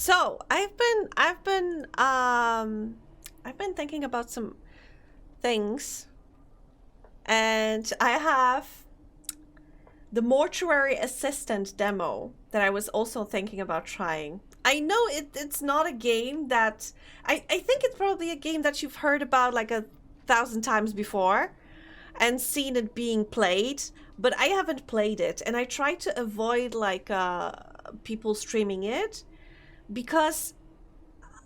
So I've been thinking about some things, and I have the mortuary assistant demo that I was also thinking about trying. I know it's not a game that I think it's probably a game that you've heard about like 1,000 times before and seen it being played, but I haven't played it, and I try to avoid like people streaming it because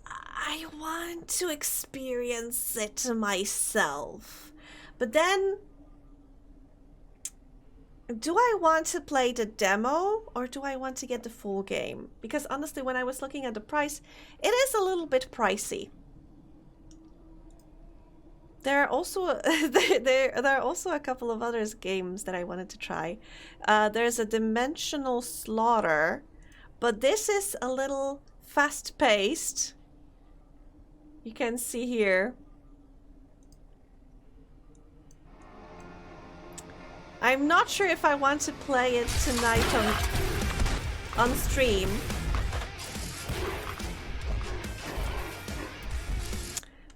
I want to experience it myself. But then, do I want to play the demo or do I want to get the full game? Because honestly, when I was looking at the price, it is a little bit pricey. There are also there are also a couple of other games that I wanted to try. There's a Dimensional Slaughter, but this is a little fast-paced. You can see here. I'm not sure if I want to play it tonight on stream.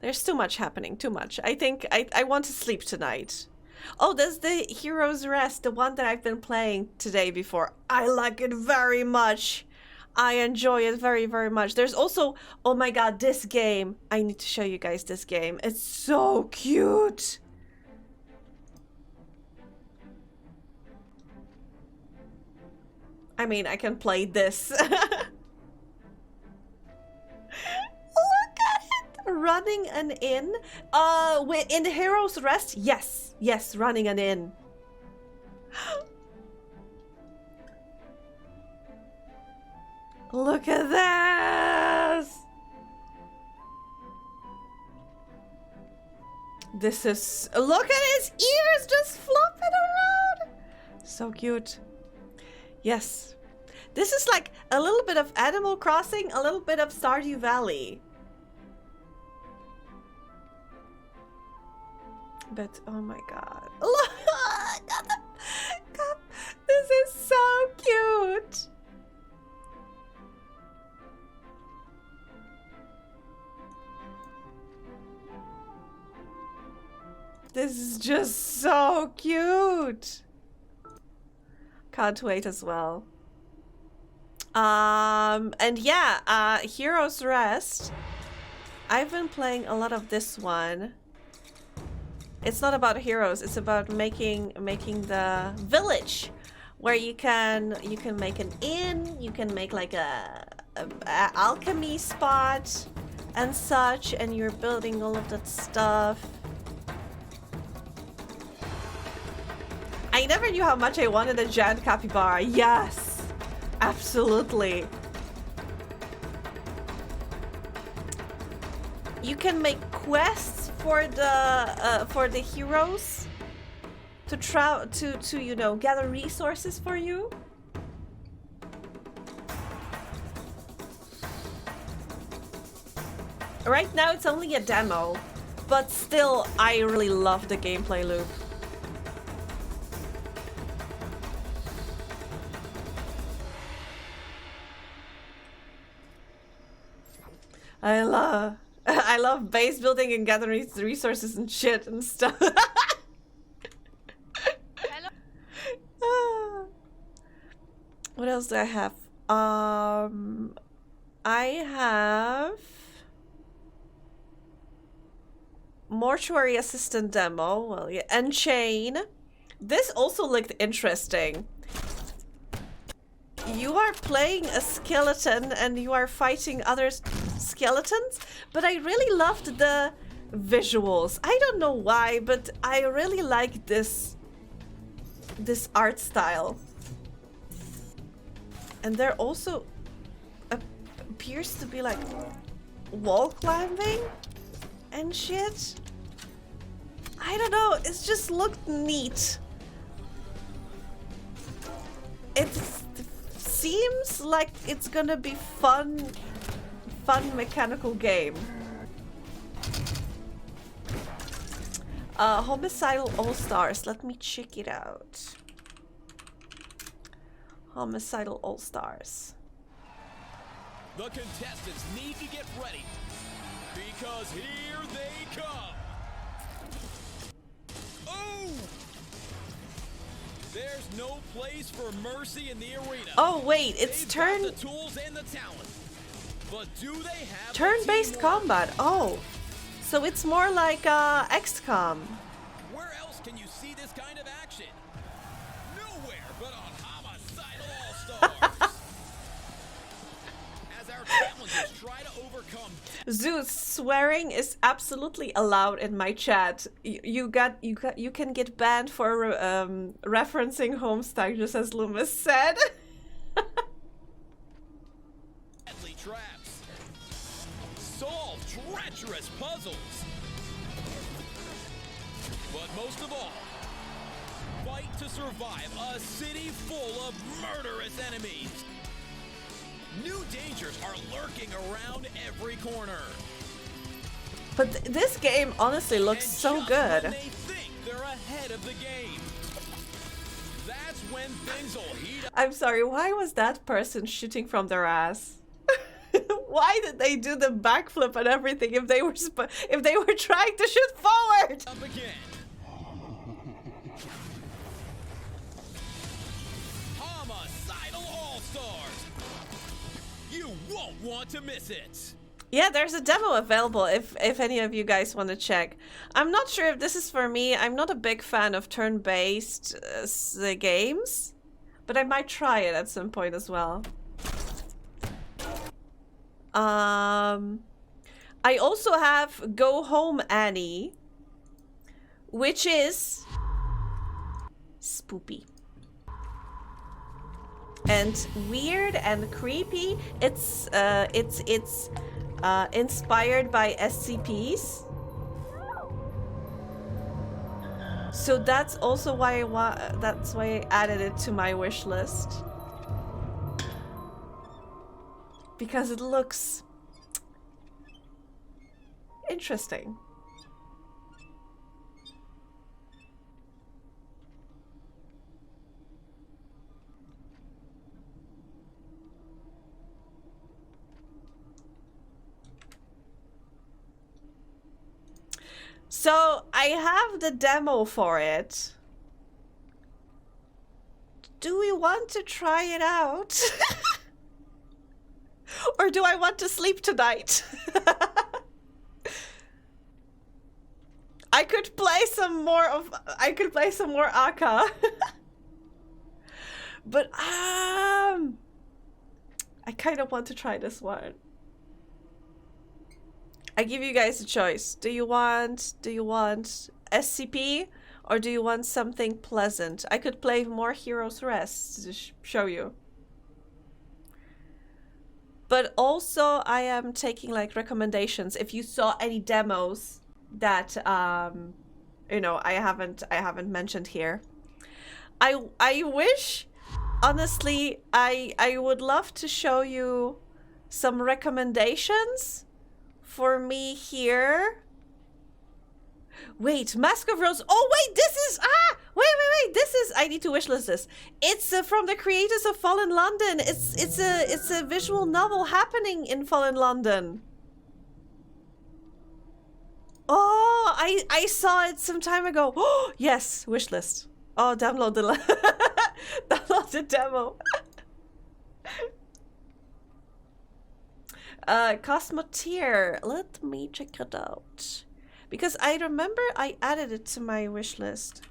There's too much happening, too much. I think I want to sleep tonight. Oh, there's the Hero's Rest, the one that I've been playing today before. I like it very much. I enjoy it very, very much. There's also, oh my god, this game. I need to show you guys this game. It's so cute. I mean, I can play this. Look at it! Running an inn. In the Hero's Rest? Yes. Yes, running an inn. Look at this! This is... Look at his ears just flopping around! So cute. Yes. This is like a little bit of Animal Crossing, a little bit of Stardew Valley. But, oh my god. Look! God, this is so cute! This is just so cute. Can't wait as well. And yeah, Hero's Rest. I've been playing a lot of this one. It's not about heroes, it's about making the village where you can make an inn, you can make like a alchemy spot and such, and you're building all of that stuff. I never knew how much I wanted a giant capybara. Yes, absolutely. You can make quests for the heroes to you know, gather resources for you. Right now it's only a demo, but still I really love the gameplay loop. I love base building and gathering resources and shit and stuff. What else do I have? I have Mortuary Assistant demo. Well, yeah, Unchain. This also looked interesting. You are playing a skeleton and you are fighting other skeletons, but I really loved the visuals. I don't know why, but I really like this art style. And there also appears to be like wall climbing and shit. I don't know, it's just looked neat. It seems like it's gonna be fun mechanical game. Homicidal All-Stars, let me check it out. Homicidal All-Stars. The contestants need to get ready, because here they come. Oh! There's no place for mercy in the arena. Oh wait, it's They've turn got the tools and the talent. But do they have turn-based combat. Oh. So it's more like XCOM. Where else can you see this kind of action? Nowhere but on Homicidal All-Stars. As our challengers try to overcome Zeus, swearing is absolutely allowed in my chat. You can get banned for referencing Homestuck, just as Loomis said. deadly traps, solve treacherous puzzles, but most of all, fight to survive a city full of murderous enemies. New dangers are lurking around every corner. But this game honestly looks And so just good. when they think they're ahead of the game, that's when things will heat up. I'm sorry, why was that person shooting from their ass? Why did they do the backflip and everything if they were trying to shoot forward? Up again. Homicidal All-Stars. You won't want to miss it. Yeah, there's a demo available if any of you guys want to check. I'm not sure if this is for me. I'm not a big fan of turn-based games, but I might try it at some point as well. I also have Go Home Annie, which is spoopy and weird and creepy. It's inspired by SCPs. So that's also why I added it to my wish list. Because it looks interesting. So I have the demo for it. Do we want to try it out? Or do I want to sleep tonight? I could play some more Aka. But I kind of want to try this one. I give you guys a choice. Do you want SCP or do you want something pleasant? I could play more Heroes Rest to show you. But also I am taking like recommendations. If you saw any demos that you know, I haven't mentioned here. I wish, honestly, I would love to show you some recommendations for me here. Wait, Mask of Rose. Oh wait, this is wait. This is, I need to wishlist this. It's from the creators of Fallen London. It's a visual novel happening in Fallen London. Oh, I saw it some time ago. Oh yes, wishlist. Oh, download the download the demo. Cosmoteer. Let me check it out. Because I remember I added it to my wish list.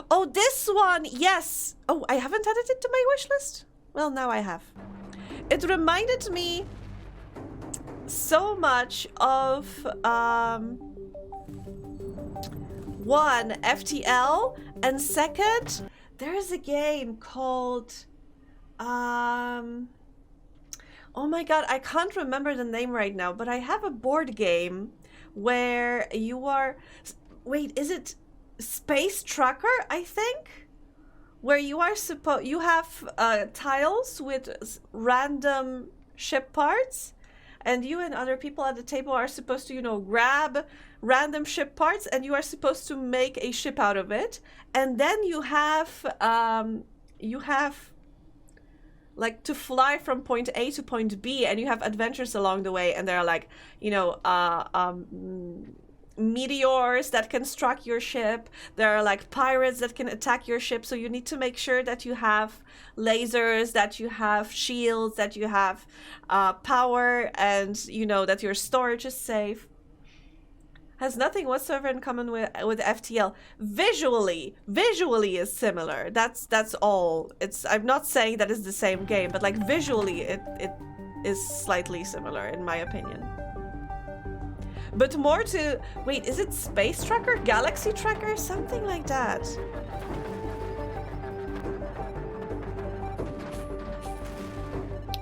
Oh, this one! Yes! Oh, I haven't added it to my wish list? Well, now I have. It reminded me so much of one, FTL, and second, there's a game called oh my god, I can't remember the name right now, but I have a board game where you are, wait, is it Space Trucker, I think? Where you are you have tiles with random ship parts, and you and other people at the table are supposed to, you know, grab random ship parts, and you are supposed to make a ship out of it. And then you have like to fly from point A to point B, and you have adventures along the way, and there are like, you know, meteors that can strike your ship. There are like pirates that can attack your ship, so you need to make sure that you have lasers, that you have shields, that you have power, and you know that your storage is safe. Has nothing whatsoever in common with FTL. Visually is similar. That's all. I'm not saying that it's the same game, but like visually it is slightly similar in my opinion. But more to, wait, is it Space Tracker? Galaxy Tracker? Something like that.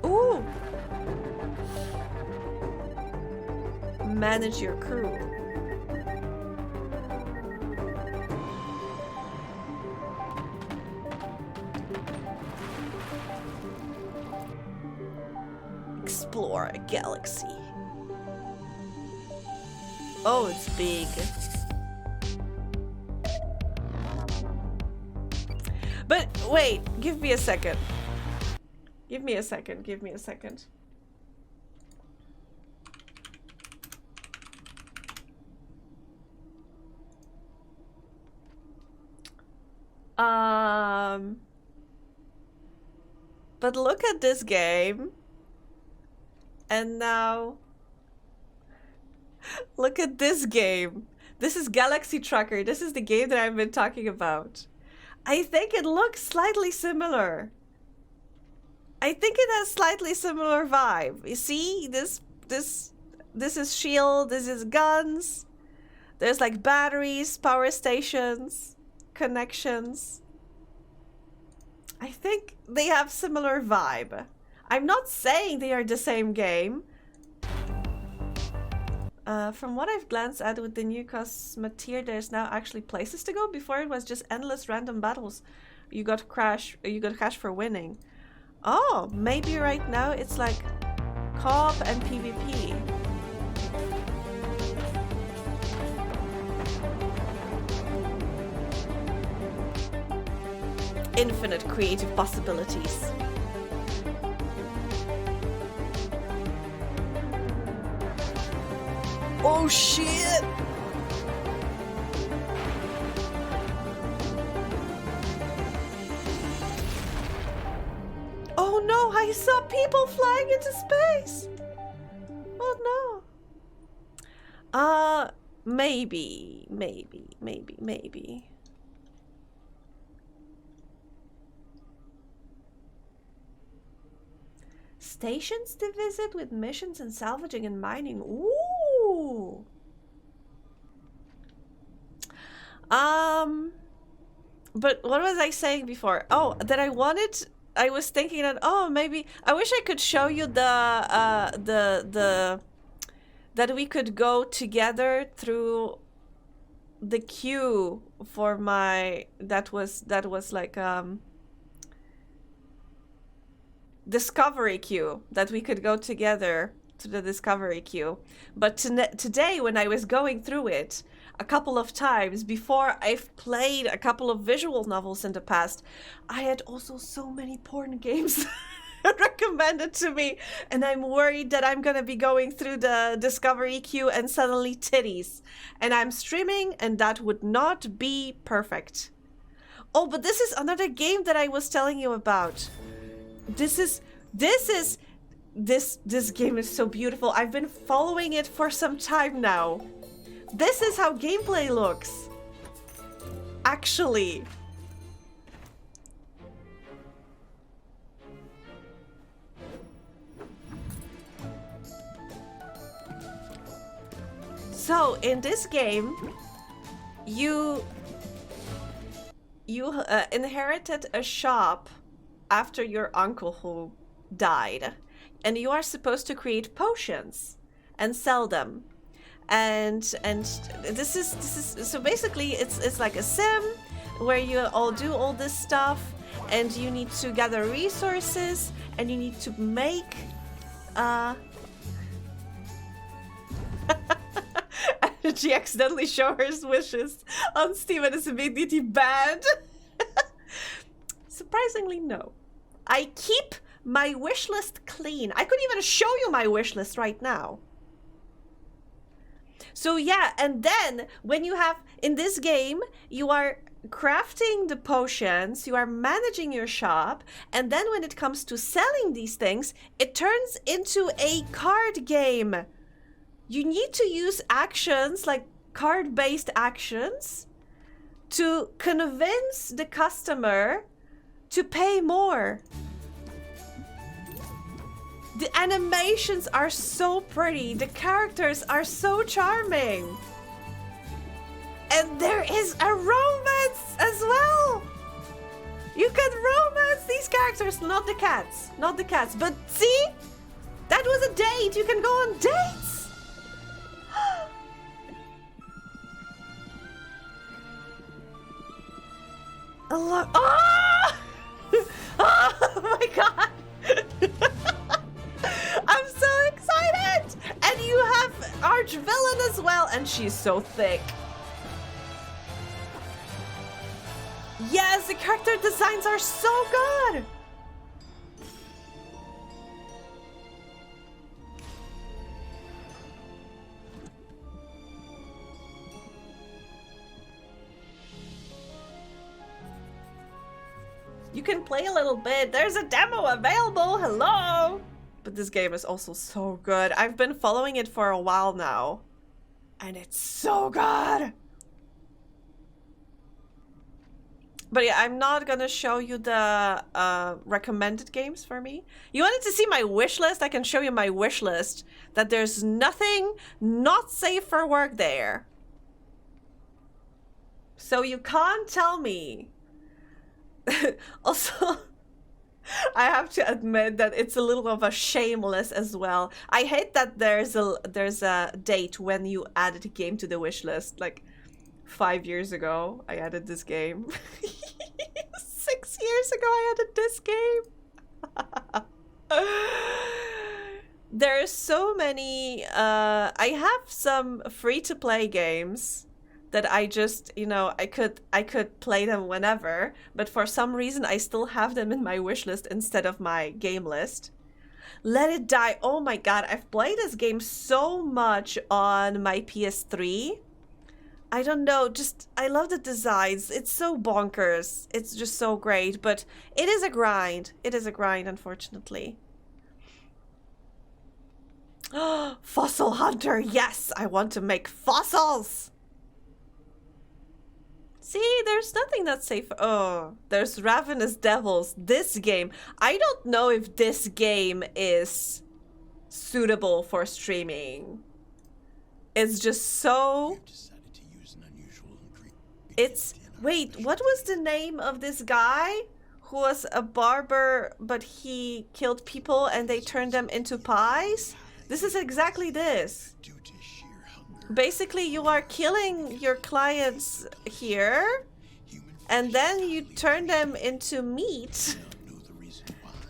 Ooh! Manage your crew. Explore a galaxy. Oh, it's big. But wait, give me a second. Give me a second. But look at this game. And now look at this game. This is Galaxy Tracker. This is the game that I've been talking about. I think it looks slightly similar. I think it has slightly similar vibe. You see, this is shield, this is guns. There's like batteries, power stations, connections. I think they have similar vibe. I'm not saying they are the same game. From what I've glanced at with the new cosmeteer, there's now actually places to go. Before it was just endless random battles. You got cash for winning. Oh, maybe right now it's like co-op and PvP. Infinite creative possibilities. Oh shit! Oh no, I saw people flying into space! Oh no. Maybe. Stations to visit with missions and salvaging and mining. Ooh. But what was I saying before? Oh, that I was thinking that, oh, maybe I wish I could show you that we could go together through the queue for my that was like discovery queue, that we could go together to the discovery queue. But today when I was going through it a couple of times, before I've played a couple of visual novels in the past, I had also so many porn games recommended to me, and I'm worried that I'm gonna be going through the discovery queue and suddenly titties, and I'm streaming, and that would not be perfect. Oh, but this is another game that I was telling you about. This game is so beautiful. I've been following it for some time now. This is how gameplay looks. Actually. So in this game, you inherited a shop after your uncle who died, and you are supposed to create potions and sell them. And this is so basically it's like a sim where you all do all this stuff, and you need to gather resources, and you need to make that she accidentally showed her wishes on Steam and is immediately banned? Surprisingly, no. I keep my wish list clean. I could even show you my wish list right now. So yeah, and then when you have, in this game, you are crafting the potions, you are managing your shop, and then when it comes to selling these things, it turns into a card game. You need to use actions, like card-based actions, to convince the customer to pay more. The animations are so pretty. The characters are so charming. And there is a romance as well. You can romance these characters, not the cats. Not the cats. But see? That was a date. You can go on dates. A lot. Oh! Oh my god. I'm so excited! And you have Arch-Villain as well, and she's so thick. Yes, the character designs are so good! You can play a little bit. There's a demo available. Hello! But this game is also so good. I've been following it for a while now. And it's so good! But yeah, I'm not gonna show you the recommended games for me. You wanted to see my wish list? I can show you my wish list. That there's nothing not safe for work there. So you can't tell me. Also, I have to admit that it's a little of a shameless as well. I hate that there's a date when you added a game to the wish list. Like 5 years ago, I added this game. 6 years ago, I added this game. There's so many. I have some free-to-play games that I just, you know, I could play them whenever, but for some reason I still have them in my wish list instead of my game list. Let It Die. Oh my god, I've played this game so much on my PS3. I don't know, just, I love the designs. It's so bonkers. It's just so great, but it is a grind. It is a grind, unfortunately. Fossil Hunter, yes! I want to make fossils! See, there's nothing that's safe. Oh, there's Ravenous Devils. This game. I don't know if this game is suitable for streaming. It's just so... It's... Wait, what was the name of this guy who was a barber, but he killed people and they turned them into pies? This is exactly this. Basically, you are killing your clients here, and then you turn them into meat.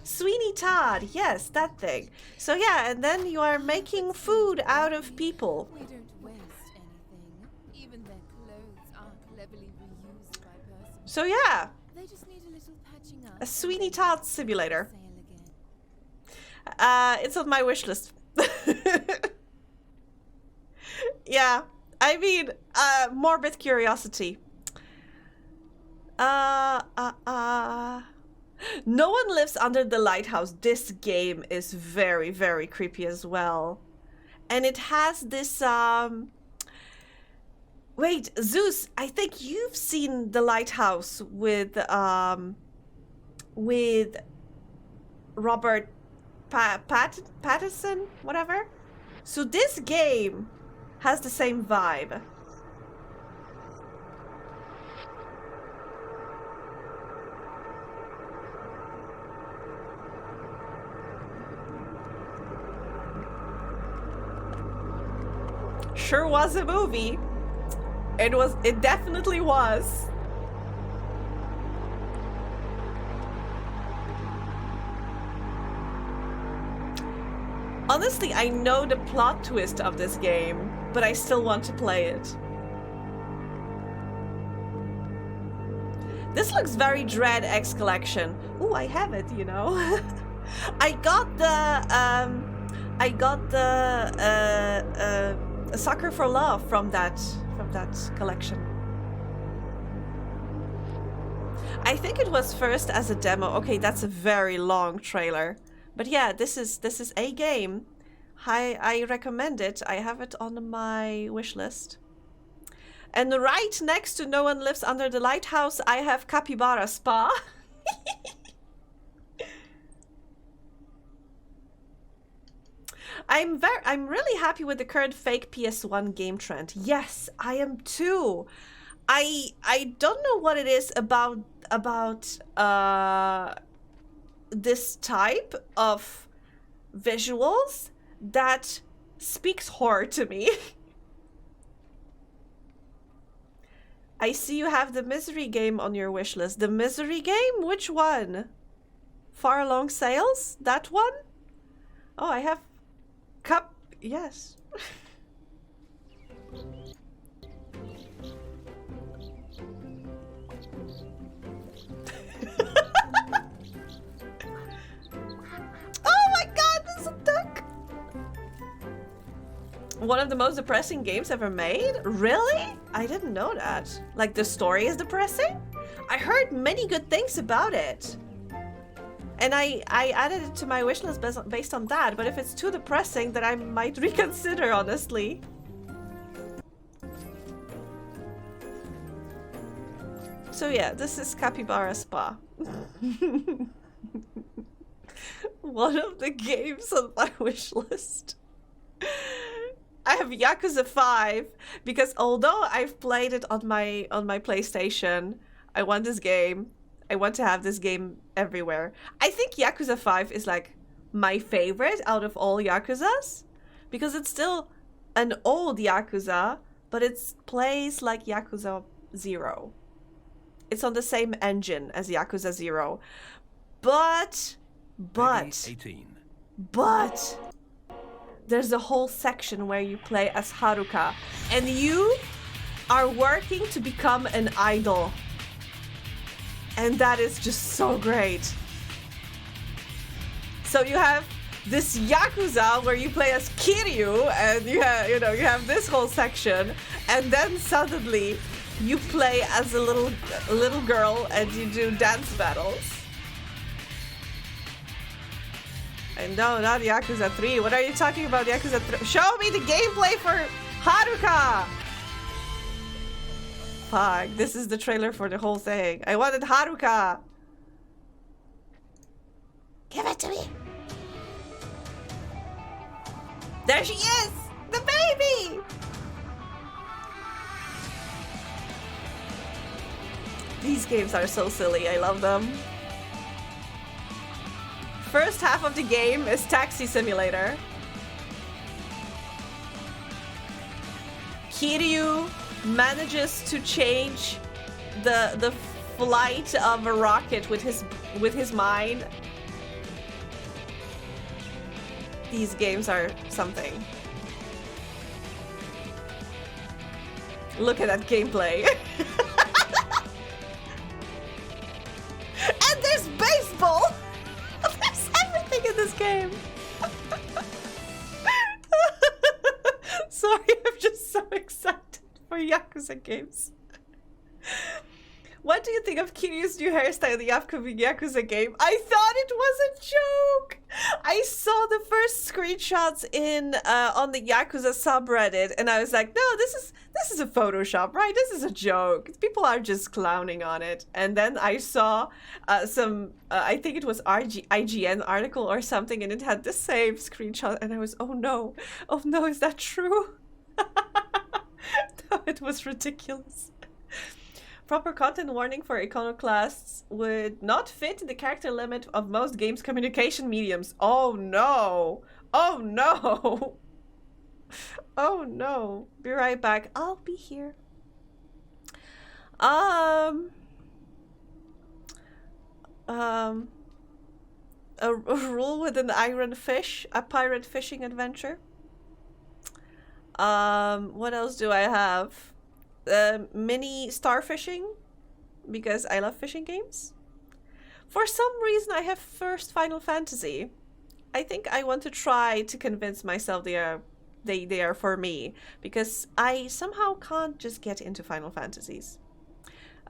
Sweeney Todd, yes, that thing. So yeah, and then you are making food out of people. We don't waste anything. Even their clothes are cleverly reused by persons. So yeah, They just need a little patching up. a Sweeney Todd simulator. Sail again. It's on my wish list. Yeah, I mean, morbid curiosity. No One Lives Under the Lighthouse. This game is very, very creepy as well. And it has this, Wait, Zeus, I think you've seen The Lighthouse with Robert Pattinson, whatever. So this game has the same vibe. Sure was a movie. It definitely was. Honestly, I know the plot twist of this game, but I still want to play it. This looks very Dread X Collection. Ooh, I have it, you know. I got the Soccer for Love from that collection. I think it was first as a demo. Okay, that's a very long trailer. But yeah, this is a game. I recommend it. I have it on my wish list. And right next to No One Lives Under the Lighthouse, I have Capybara Spa. I'm really happy with the current fake PS1 game trend. Yes, I am too. I don't know what it is about this type of visuals that speaks horror to me. I see you have the Misery game on your wish list. The Misery game? Which one? Far Along Sales? That one? Oh, I have yes. Oh my god, there's a duck! One of the most depressing games ever made? Really? I didn't know that. Like, the story is depressing? I heard many good things about it. And I added it to my wishlist based on that, but if it's too depressing, then I might reconsider, honestly. So yeah, this is Capybara Spa. One of the games on my wish list. I have Yakuza 5 because although I've played it on my PlayStation, I want this game. I want to have this game everywhere. I think Yakuza 5 is like my favorite out of all Yakuzas because it's still an old Yakuza, but it plays like Yakuza 0. It's on the same engine as Yakuza 0. But there's a whole section where you play as Haruka and you are working to become an idol. And that is just so great. So you have this Yakuza where you play as Kiryu and you have this whole section, and then suddenly you play as a little girl and you do dance battles. And no, not Yakuza 3. What are you talking about, Yakuza 3? Show me the gameplay for Haruka! Fuck, this is the trailer for the whole thing. I wanted Haruka! Give it to me! There she is! The baby! These games are so silly, I love them. First half of the game is Taxi Simulator. Kiryu manages to change the flight of a rocket with his mind. These games are something. Look at that gameplay. And there's baseball! There's everything in this game! Sorry, I'm just so excited for Yakuza games. What do you think of Kiryu's new hairstyle in the upcoming Yakuza game? I thought it was a joke! I saw the first screenshots on the Yakuza subreddit and I was like, no, this is a Photoshop, right? This is a joke. People are just clowning on it. And then I saw some, I think it was IGN article or something, and it had the same screenshot and I was, oh no, is that true? No, it was ridiculous. Proper content warning for iconoclasts would not fit the character limit of most games communication mediums. Oh no! Oh no! Oh no! Be right back. I'll be here. a rule with an iron fish, a pirate fishing adventure. What else do I have? Mini starfishing, because I love fishing games. For some reason, I have first Final Fantasy. I think I want to try to convince myself they are for me, because I somehow can't just get into Final Fantasies.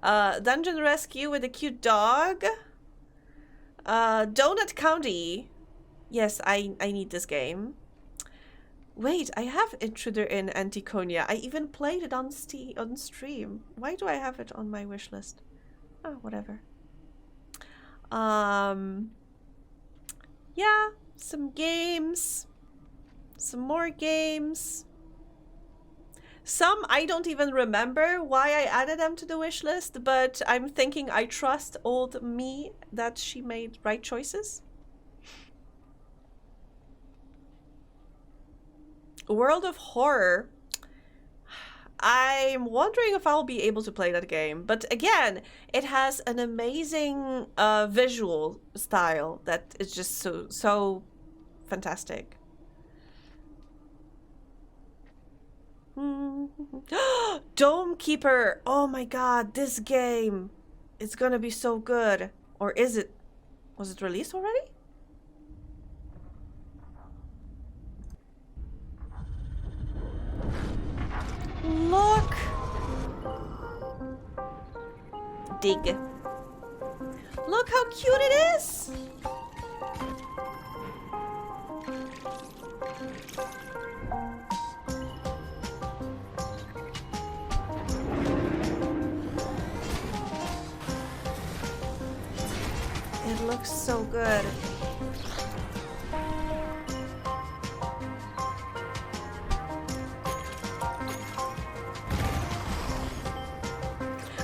Dungeon Rescue with a cute dog. Donut County. Yes, I need this game. Wait, I have Intruder in Anticonia. I even played it on stream. Why do I have it on my wish list? Oh, whatever. Yeah, some games. Some more games. Some I don't even remember why I added them to the wish list, but I'm thinking I trust old me that she made right choices. World of Horror. I'm wondering if I'll be able to play that game, but again, it has an amazing visual style that is just so fantastic. Dome Keeper. Oh my god, this game. It's gonna be so good. Or is it? Was it released already? Look. Dig. Look how cute it is. It looks so good.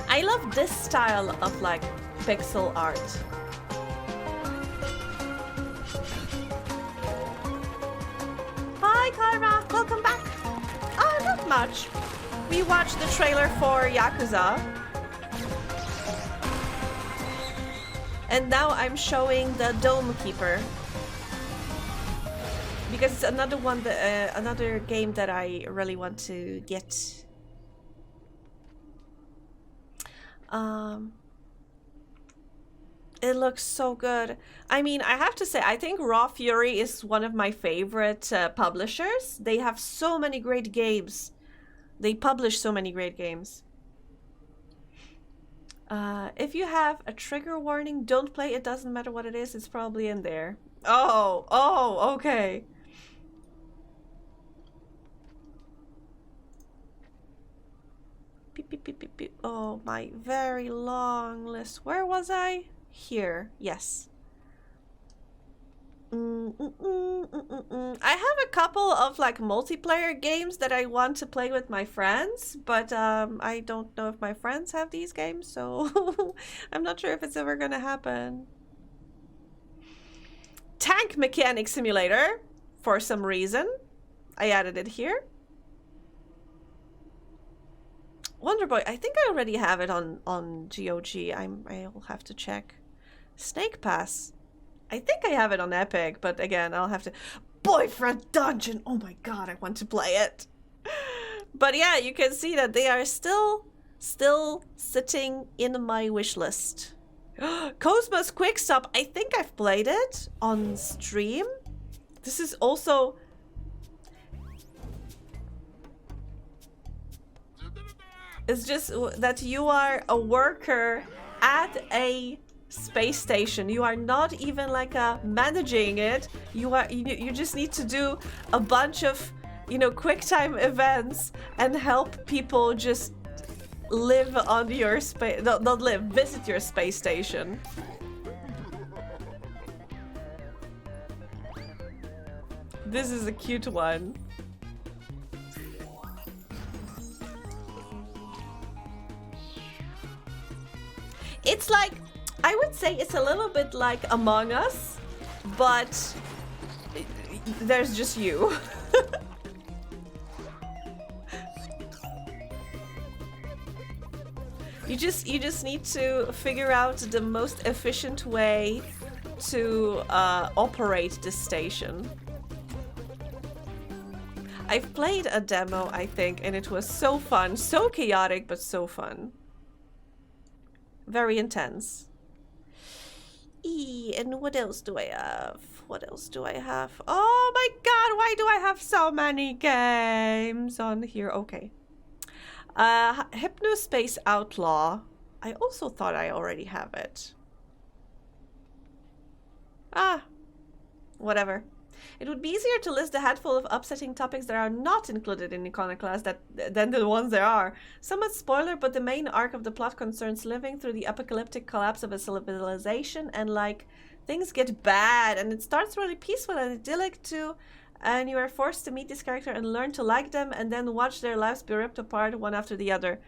I love this style of like pixel art. Hi Karma, welcome back. Not much. We watched the trailer for Yakuza. And now I'm showing the Dome Keeper. Because it's another one, another game that I really want to get. It looks so good. I mean, I have to say, I think Raw Fury is one of my favorite publishers. They have so many great games. They publish so many great games. If you have a trigger warning, don't play. It doesn't matter what it is. It's probably in there. Oh, okay. Beep, beep, beep, beep, beep. Oh, my very long list. Where was I? Here. Yes. I have a couple of like multiplayer games that I want to play with my friends, but I don't know if my friends have these games, so I'm not sure if it's ever gonna happen. Tank Mechanic Simulator, for some reason. I added it here. Wonder Boy, I think I already have it on GOG. I'll have to check. Snake Pass. I think I have it on Epic, but again, I'll have to... Boyfriend Dungeon! Oh my god, I want to play it! But yeah, you can see that they are still sitting in my wish list. Cosmos Quick Stop. I think I've played it on stream. This is also... It's just that you are a worker at a space station. You are not even like managing it. You just need to do a bunch of, you know, quick time events and help people just live on your space, not live, visit your space station. This is a cute one. It's like, I would say it's a little bit like Among Us, but there's just you. You just need to figure out the most efficient way to operate this station. I've played a demo, I think, and it was so fun. So chaotic, but so fun. Very intense. And what else do I have? What else do I have? Oh my god, why do I have so many games on here? Okay. Hypnospace Outlaw. I also thought I already have it. Ah, whatever. It would be easier to list a handful of upsetting topics that are not included in Iconoclast than the ones there are. Somewhat spoiler, but the main arc of the plot concerns living through the apocalyptic collapse of a civilization, and like things get bad, and it starts really peaceful and idyllic too, and you are forced to meet this character and learn to like them, and then watch their lives be ripped apart one after the other.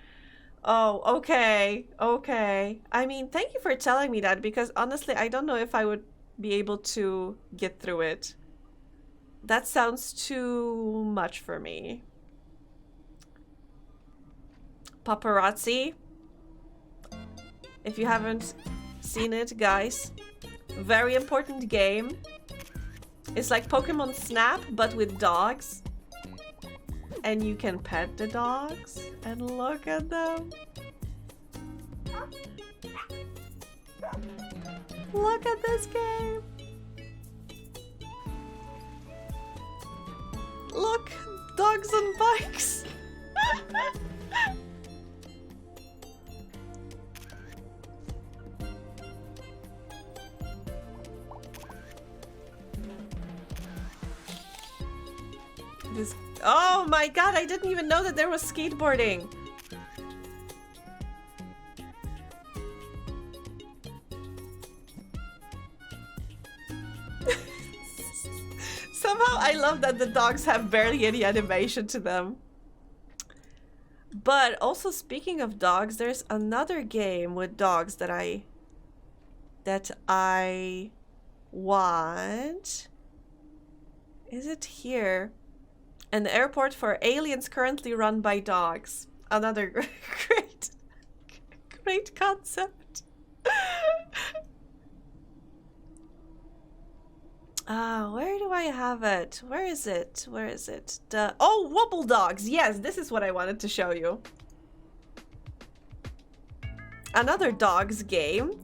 Oh, okay, okay. I mean, thank you for telling me that, because honestly, I don't know if I would be able to get through it. That sounds too much for me. Paparazzi. If you haven't seen it, guys, very important game. It's like Pokemon Snap, but with dogs. And you can pet the dogs and look at them. Look at this game. Look, dogs on bikes. This, oh my god, I didn't even know that there was skateboarding. Somehow I love that the dogs have barely any animation to them. But also, speaking of dogs, there's another game with dogs that I want. Is it here? An airport for aliens currently run by dogs. Another great concept. Where do I have it? Where is it? Where is it? Oh, Wobble Dogs. Yes, this is what I wanted to show you. Another dogs game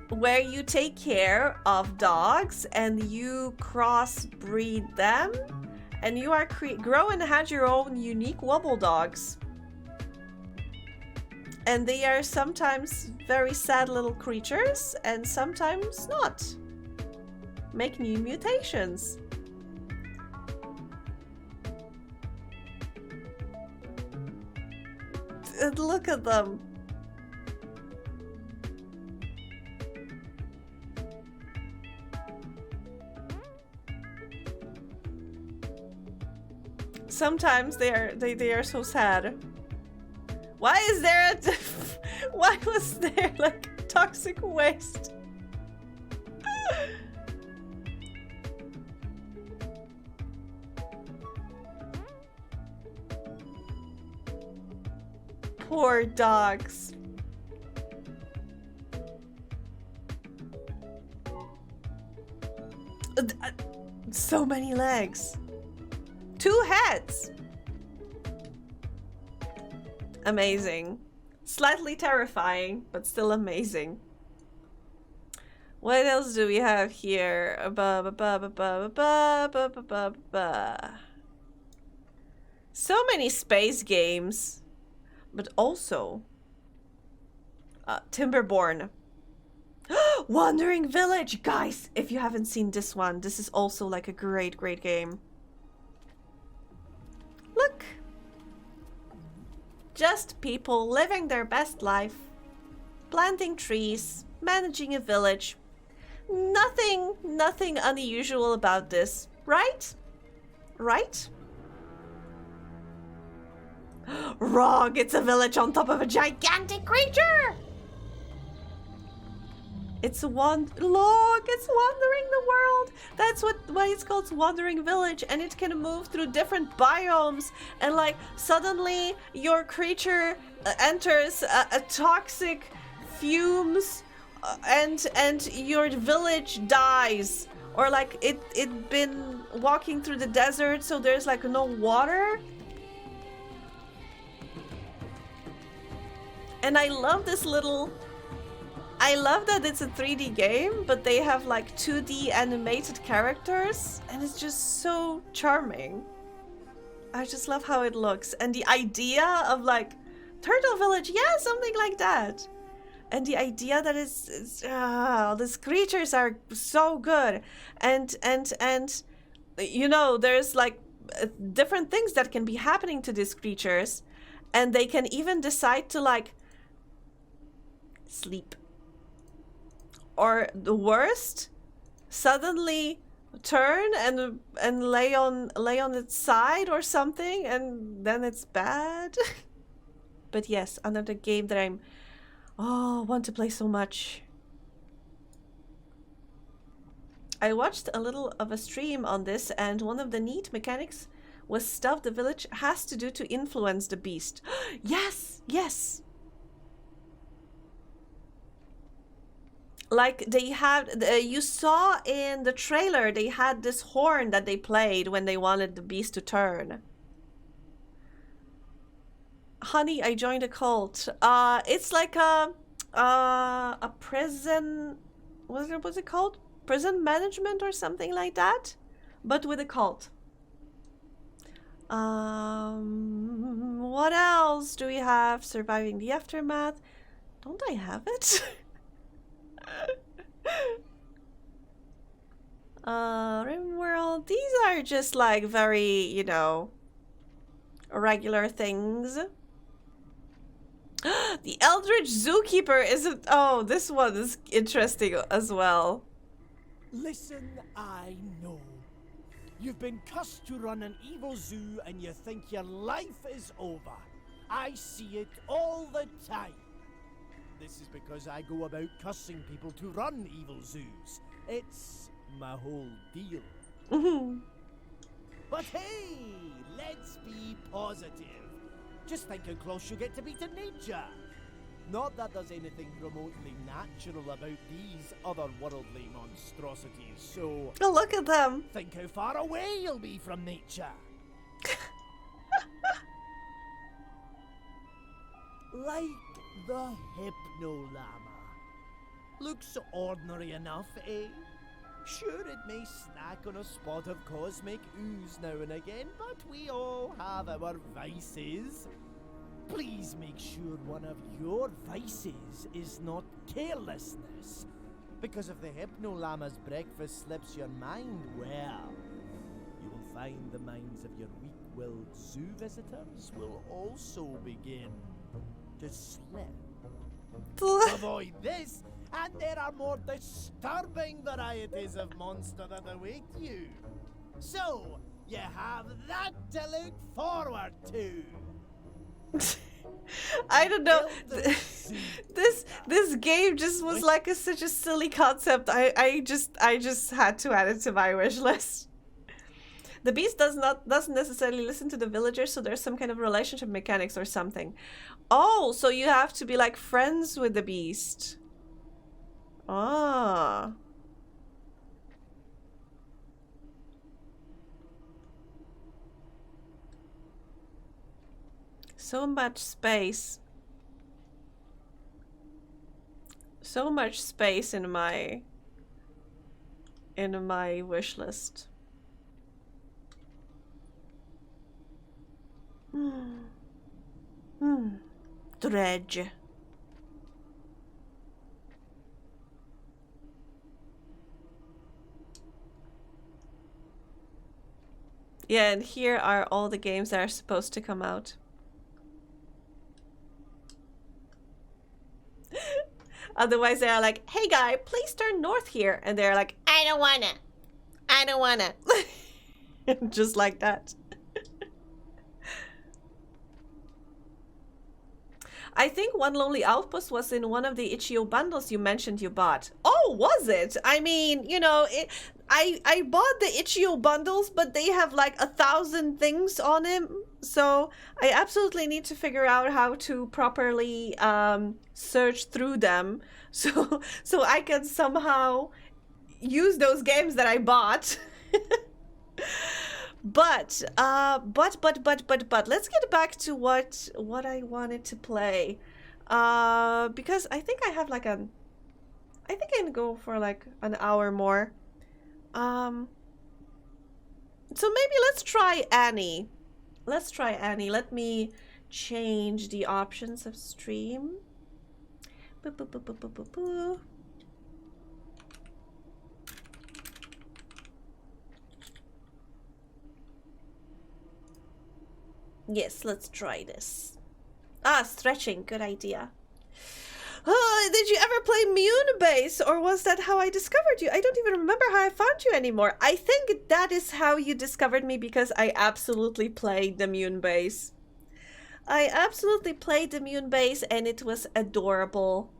where you take care of dogs and you crossbreed them, and you are grow and hatch your own unique Wobble Dogs. And they are sometimes very sad little creatures and sometimes not. Make new mutations. And look at them. Sometimes they are so sad. Why is there a why was there like toxic waste? Poor dogs. So many legs. 2 heads. Amazing. Slightly terrifying, but still amazing. What else do we have here? So many space games, but also Timberborn. Wandering Village, guys! If you haven't seen this one, this is also like a great game. Look, just people living their best life, planting trees, managing a village. Nothing unusual about this, right? Right? Wrong, it's a village on top of a gigantic creature! It's it's wandering the world. That's why it's called Wandering Village, and it can move through different biomes, and like suddenly your creature enters a toxic fumes and your village dies, or like it been walking through the desert, so there's like no water. And I love this little, I love that it's a 3D game, but they have like 2D animated characters, and it's just so charming. I just love how it looks, and the idea of like Turtle Village, yeah, something like that. And the idea that these creatures are so good, and you know, there's like different things that can be happening to these creatures, and they can even decide to like sleep, or the worst, suddenly turn and lay on its side or something, and then it's bad. But yes, another game that I'm want to play so much. I watched a little of a stream on this, and one of the neat mechanics was stuff the village has to do to influence the beast. Yes, yes. Like they had, you saw in the trailer, they had this horn that they played when they wanted the beast to turn. Honey, I joined a cult. It's like a prison, what's it called? Prison management or something like that, but with a cult. What else do we have? Surviving the aftermath. Don't I have it? RimWorld. These are just like very, you know, regular things. The Eldritch Zookeeper isn't. Oh, this one is interesting as well. Listen, I know. You've been cussed to run an evil zoo and you think your life is over. I see it all the time. This is because I go about cussing people to run evil zoos. It's my whole deal. But hey, let's be positive. Just think how close you get to beating nature. Not that there's anything remotely natural about these otherworldly monstrosities, so... Oh, look at them! Think how far away you'll be from nature. Like the Hypno-Llama. Looks ordinary enough, eh? Sure, it may snack on a spot of cosmic ooze now and again, but we all have our vices. Please make sure one of your vices is not carelessness. Because if the Hypno-Llama's breakfast slips your mind, well, you will find the minds of your weak-willed zoo visitors will also begin to slip. Avoid this, and there are more disturbing varieties of monster that await you. So, you have that to look forward to. I don't know. This game just was like such a silly concept. I just had to add it to my wish list. The beast doesn't necessarily listen to the villagers, so there's some kind of relationship mechanics or something. Oh, so you have to be like friends with the beast. Ah. So much space. So much space in my wish list. Dredge. Yeah, and here are all the games that are supposed to come out. Otherwise, they're like, hey guy, please turn north here. And they're like, I don't wanna. I don't wanna. Just like that. I think One Lonely Outpost was in one of the itch.io bundles you mentioned you bought. Oh, was it? I mean, you know, I bought the itch.io bundles, but they have like 1,000 things on them. So I absolutely need to figure out how to properly search through them, so I can somehow use those games that I bought. But let's get back to what I wanted to play. Because I think I have like I think I can go for like an hour more. So maybe let's try Annie. Let's try Annie. Let me change the options of stream. Boo, boo, boo, boo, boo, boo, boo. Yes, let's try this. Ah, stretching. Good idea. Did you ever play Moonbase, or was that how I discovered you? I don't even remember how I found you anymore. I think that is how you discovered me, because I absolutely played the Moonbase. I absolutely played the Moonbase, and it was adorable.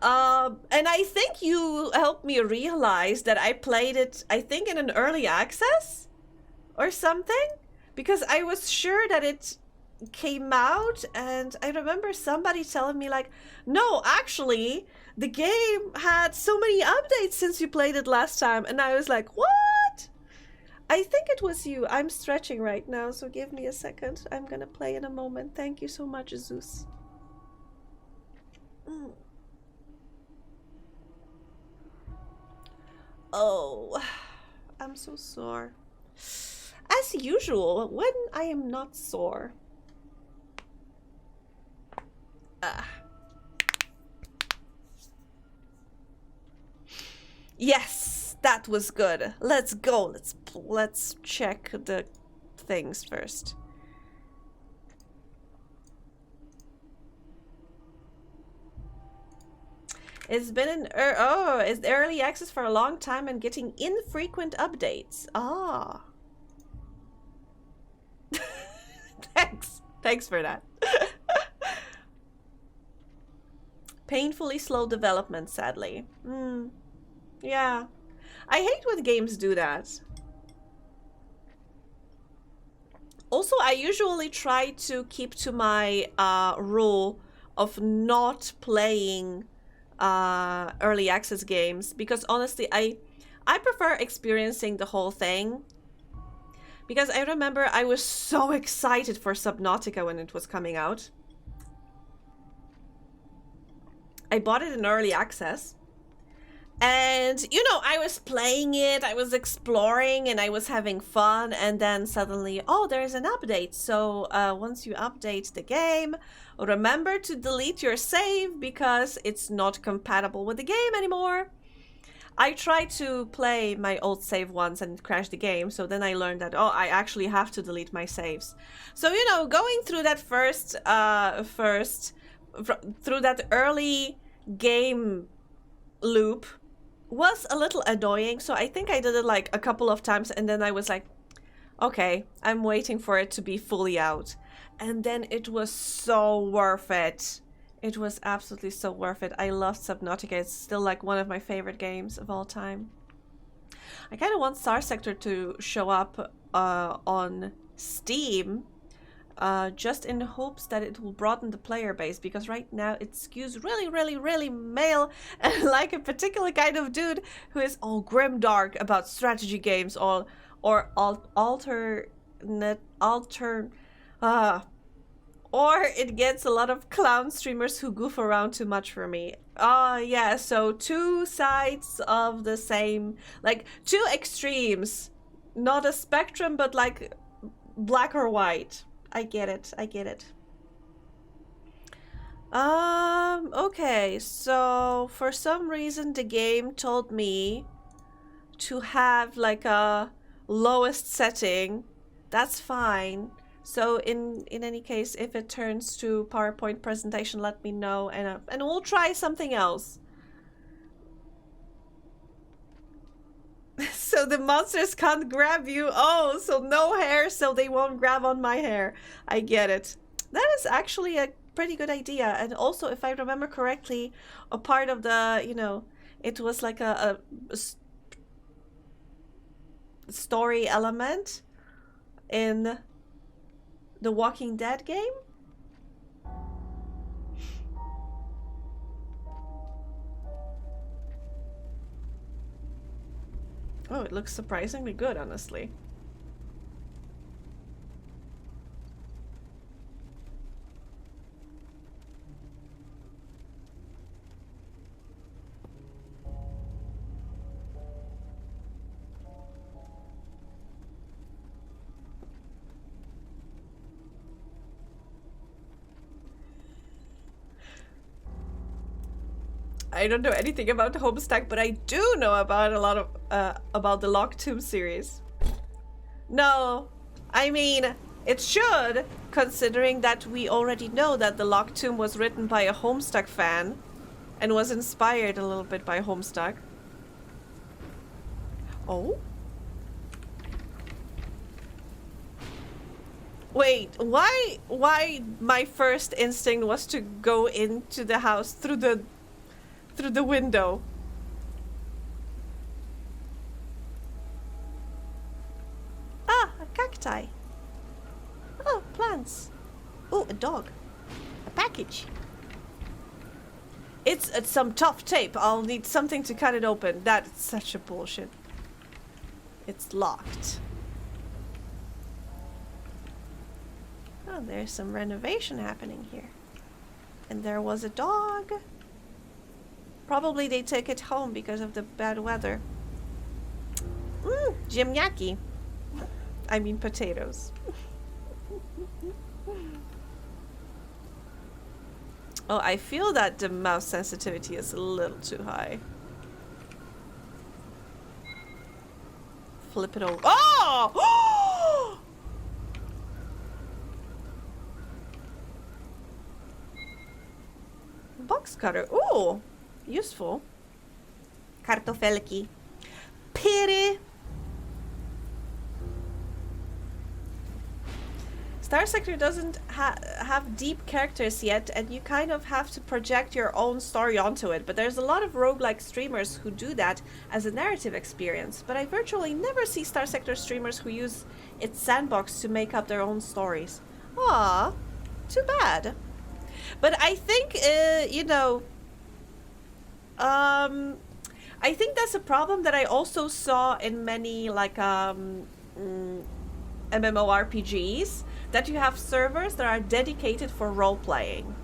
And I think you helped me realize that I played it, I think, in an early access or something, because I was sure that it came out, and I remember somebody telling me like, no, actually the game had so many updates since you played it last time, and I was like, what? I think it was you. I'm stretching right now, so give me a second. I'm gonna play in a moment. Thank you so much, Zeus. Oh, I'm so sore. As usual, when I am not sore. Yes, that was good. Let's go. Let's check the things first. It's been in it's early access for a long time and getting infrequent updates. Ah. Thanks for that. Painfully slow development, sadly. Yeah. I hate when games do that. Also, I usually try to keep to my rule of not playing early access games, because honestly, I prefer experiencing the whole thing. Because I remember I was so excited for Subnautica when it was coming out. I bought it in early access. And, you know, I was playing it, I was exploring, and I was having fun. And then suddenly, oh, there's an update. So once you update the game, remember to delete your save because it's not compatible with the game anymore. I tried to play my old save once and it crashed the game, so then I learned that, oh, I actually have to delete my saves. So, you know, going through that through that early game loop was a little annoying, so I think I did it like a couple of times, and then I was like, okay, I'm waiting for it to be fully out. And then it was so worth it. It was absolutely so worth it. I loved Subnautica. It's still like one of my favorite games of all time. I kind of want Star Sector to show up on Steam, just in hopes that it will broaden the player base, because right now it skews really male and like a particular kind of dude who is all grimdark about strategy games or or it gets a lot of clown streamers who goof around too much for me. Yeah, so two sides of the same, like two extremes. Not a spectrum, but like black or white. I get it, I get it. Okay, so for some reason the game told me to have like a lowest setting. That's fine. So in any case, if it turns to PowerPoint presentation, let me know, and we'll try something else. So the monsters can't grab you. Oh, so no hair, so they won't grab on my hair. I get it. That is actually a pretty good idea. And also, if I remember correctly, a part of the, you know, it was like a story element in The Walking Dead game? Oh, it looks surprisingly good, honestly. I don't know anything about the Homestuck, but I do know about a lot of about the Locked Tomb series. No, I mean it should, considering that we already know that the Locked Tomb was written by a Homestuck fan and was inspired a little bit by Homestuck. Oh? Wait, why my first instinct was to go into the house through the window? Ah, a cacti. Oh, plants. Oh, a dog. A package. It's some tough tape. I'll need something to cut it open. That's such a bullshit. It's locked. Oh, there's some renovation happening here. And there was a dog. Probably they took it home because of the bad weather. Jimnyaki. I mean potatoes. Oh, I feel that the mouse sensitivity is a little too high. Flip it over. Oh! Box cutter. Ooh, useful. Kartofelki. Pity. Star Sector doesn't have deep characters yet, and you kind of have to project your own story onto it, but there's a lot of roguelike streamers who do that as a narrative experience, but I virtually never see Star Sector streamers who use its sandbox to make up their own stories. Ah, too bad. But I think, you know, I think that's a problem that I also saw in many, like, MMORPGs, that you have servers that are dedicated for role-playing.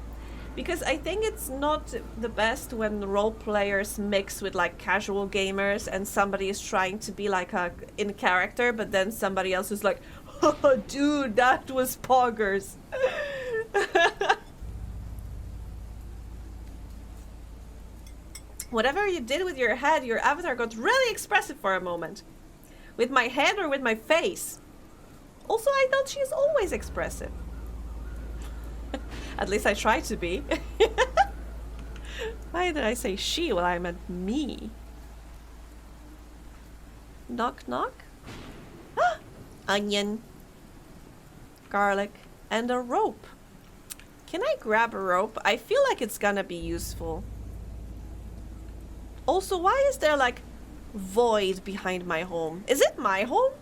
Because I think it's not the best when role players mix with like casual gamers and somebody is trying to be like in character, but then somebody else is like, oh dude, that was poggers. Whatever you did with your head, your avatar got really expressive for a moment. With my head or with my face? Also, I thought she's always expressive. At least I try to be. Why did I say she while I meant me? Knock knock? Onion. Garlic. And a rope. Can I grab a rope? I feel like it's gonna be useful. Also, why is there like void behind my home? Is it my home?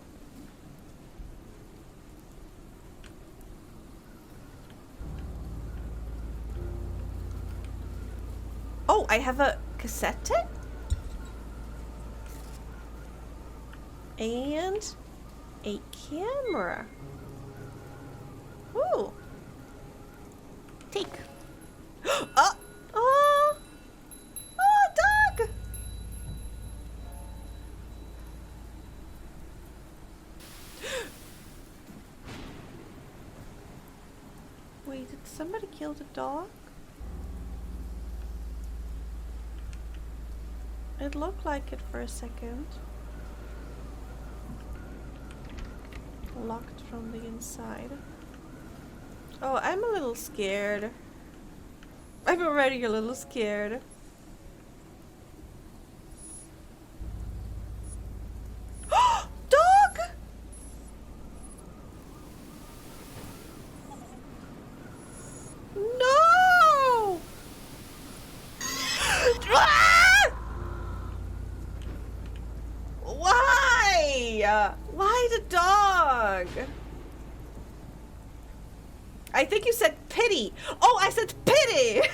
Oh, I have a cassette tape? And a camera. Ooh. Take. Oh! Oh! Oh, dog! Wait, did somebody kill the dog? It looked like it for a second. Locked from the inside. Oh, I'm a little scared. I'm already a little scared. Dog! No! Why? Why the dog? think you said pity. Oh, I said pity.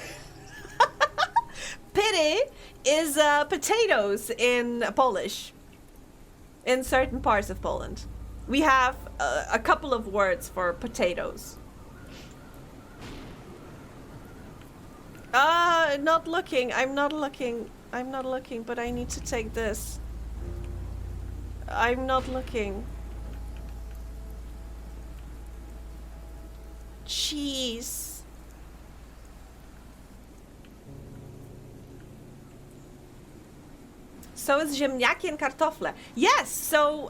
Pity is potatoes in Polish. In certain parts of Poland. We have a couple of words for potatoes. Not looking. I'm not looking. I'm not looking, but I need to take this. I'm not looking. Cheese. So is ziemniaki and kartofle. Yes, so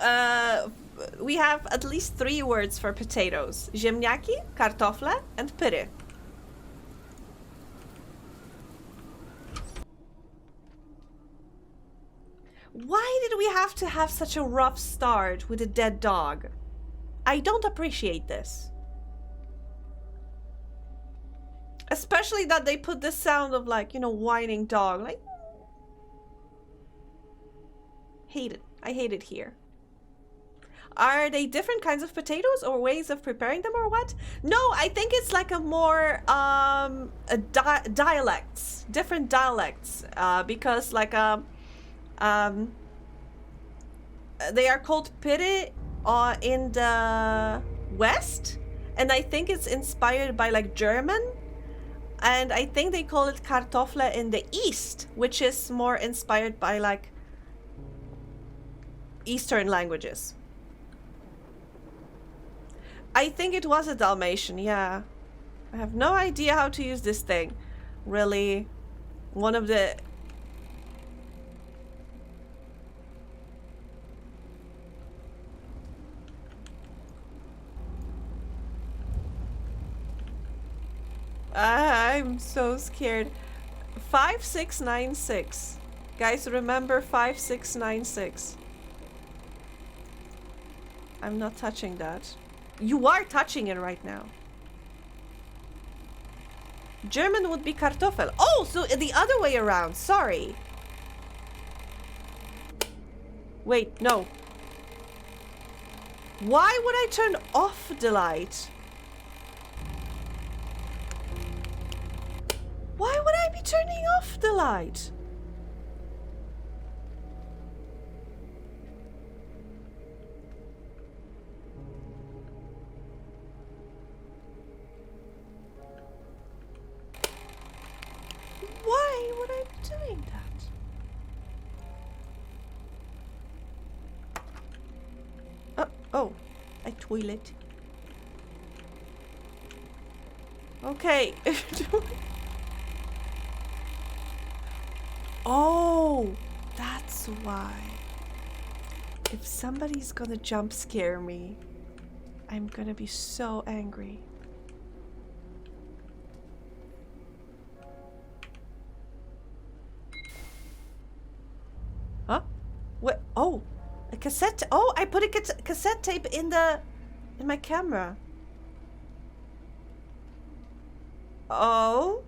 we have at least 3 words for potatoes. Ziemniaki, kartofle, and pyry. Why did we have to have such a rough start with a dead dog? I don't appreciate this. Especially that they put the sound of, like, you know, whining dog. Like, hate it. I hate it here. Are they different kinds of potatoes or ways of preparing them or what? No, I think it's like a more dialects, different dialects, because like they are called pyry in the West, and I think it's inspired by like German, and I think they call it kartofle in the East, which is more inspired by like Eastern languages. I think it was a Dalmatian, yeah. I have no idea how to use this thing. Really, one of the... I'm so scared. 5696. Guys, remember 5696. I'm not touching that. You are touching it right now. German would be Kartoffel. Oh, so the other way around. Sorry. Wait, no. Why would I turn off the light? Why would I be turning off the light? Why would I be doing that? Oh, a toilet. Okay. Oh, that's why. If somebody's gonna jump scare me, I'm gonna be so angry. Huh? What? Oh, a cassette. Oh, I put a cassette tape in my camera. Oh.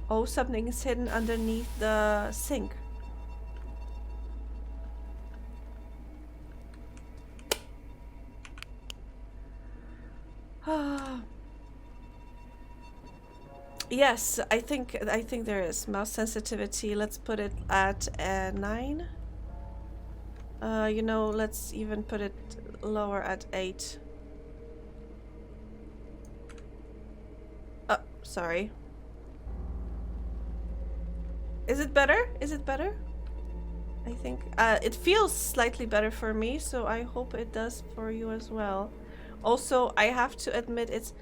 Oh, something is hidden underneath the sink. Yes, I think there is mouse sensitivity. Let's put it at 9. You know, let's even put it lower at 8. Oh, sorry. Is it better? Is it better? I think it feels slightly better for me, so I hope it does for you as well. Also, I have to admit it's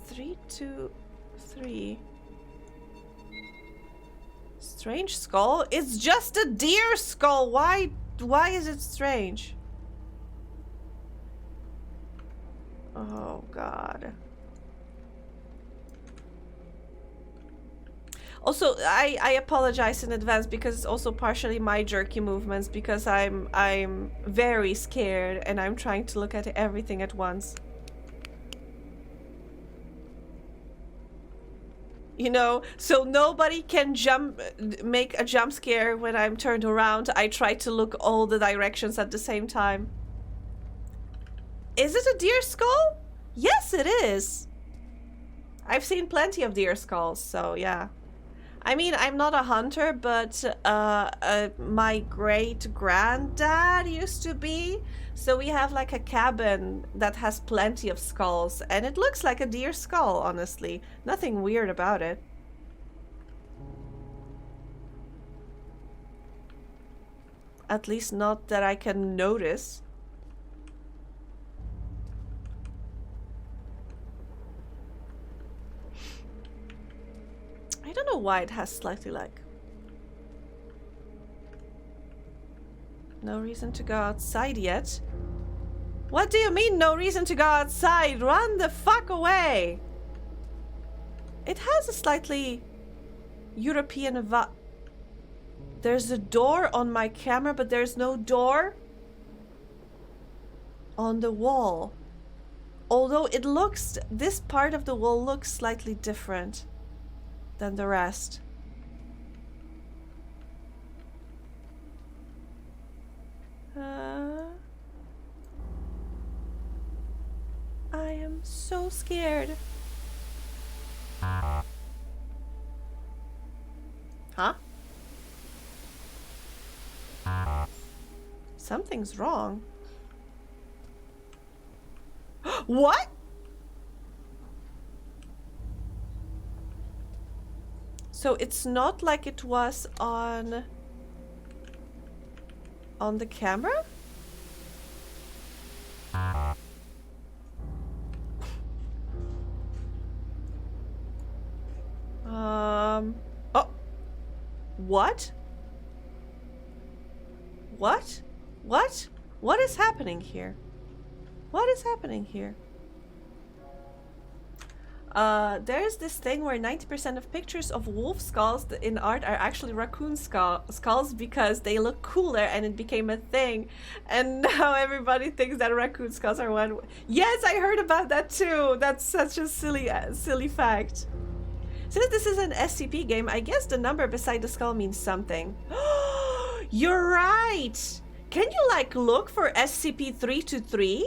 323. Strange skull? It's just a deer skull. Why is it strange? Oh God. Also, I apologize in advance because it's also partially my jerky movements because I'm very scared and I'm trying to look at everything at once. You know, so nobody can make a jump scare when I'm turned around. I try to look all the directions at the same time. Is it a deer skull? Yes, it is. I've seen plenty of deer skulls, so yeah. I mean, I'm not a hunter, but my great-granddad used to be. So we have like a cabin that has plenty of skulls, and it looks like a deer skull, honestly. Nothing weird about it. At least not that I can notice. I don't know why it has slightly like... No reason to go outside yet. What do you mean no reason to go outside? Run the fuck away! It has a slightly European vibe. There's a door on my camera, but there's no door on the wall. Although it looks... This part of the wall looks slightly different than the rest. I am so scared. Huh? Something's wrong. What? So it's not like it was on the camera? Oh. What? What? What? What is happening here? What is happening here? There's this thing where 90% of pictures of wolf skulls in art are actually raccoon skulls because they look cooler, and it became a thing. And now everybody thinks that raccoon skulls are one. Yes, I heard about that too. That's such a silly fact. Since this is an SCP game, I guess the number beside the skull means something. You're right! Can you like look for SCP-323?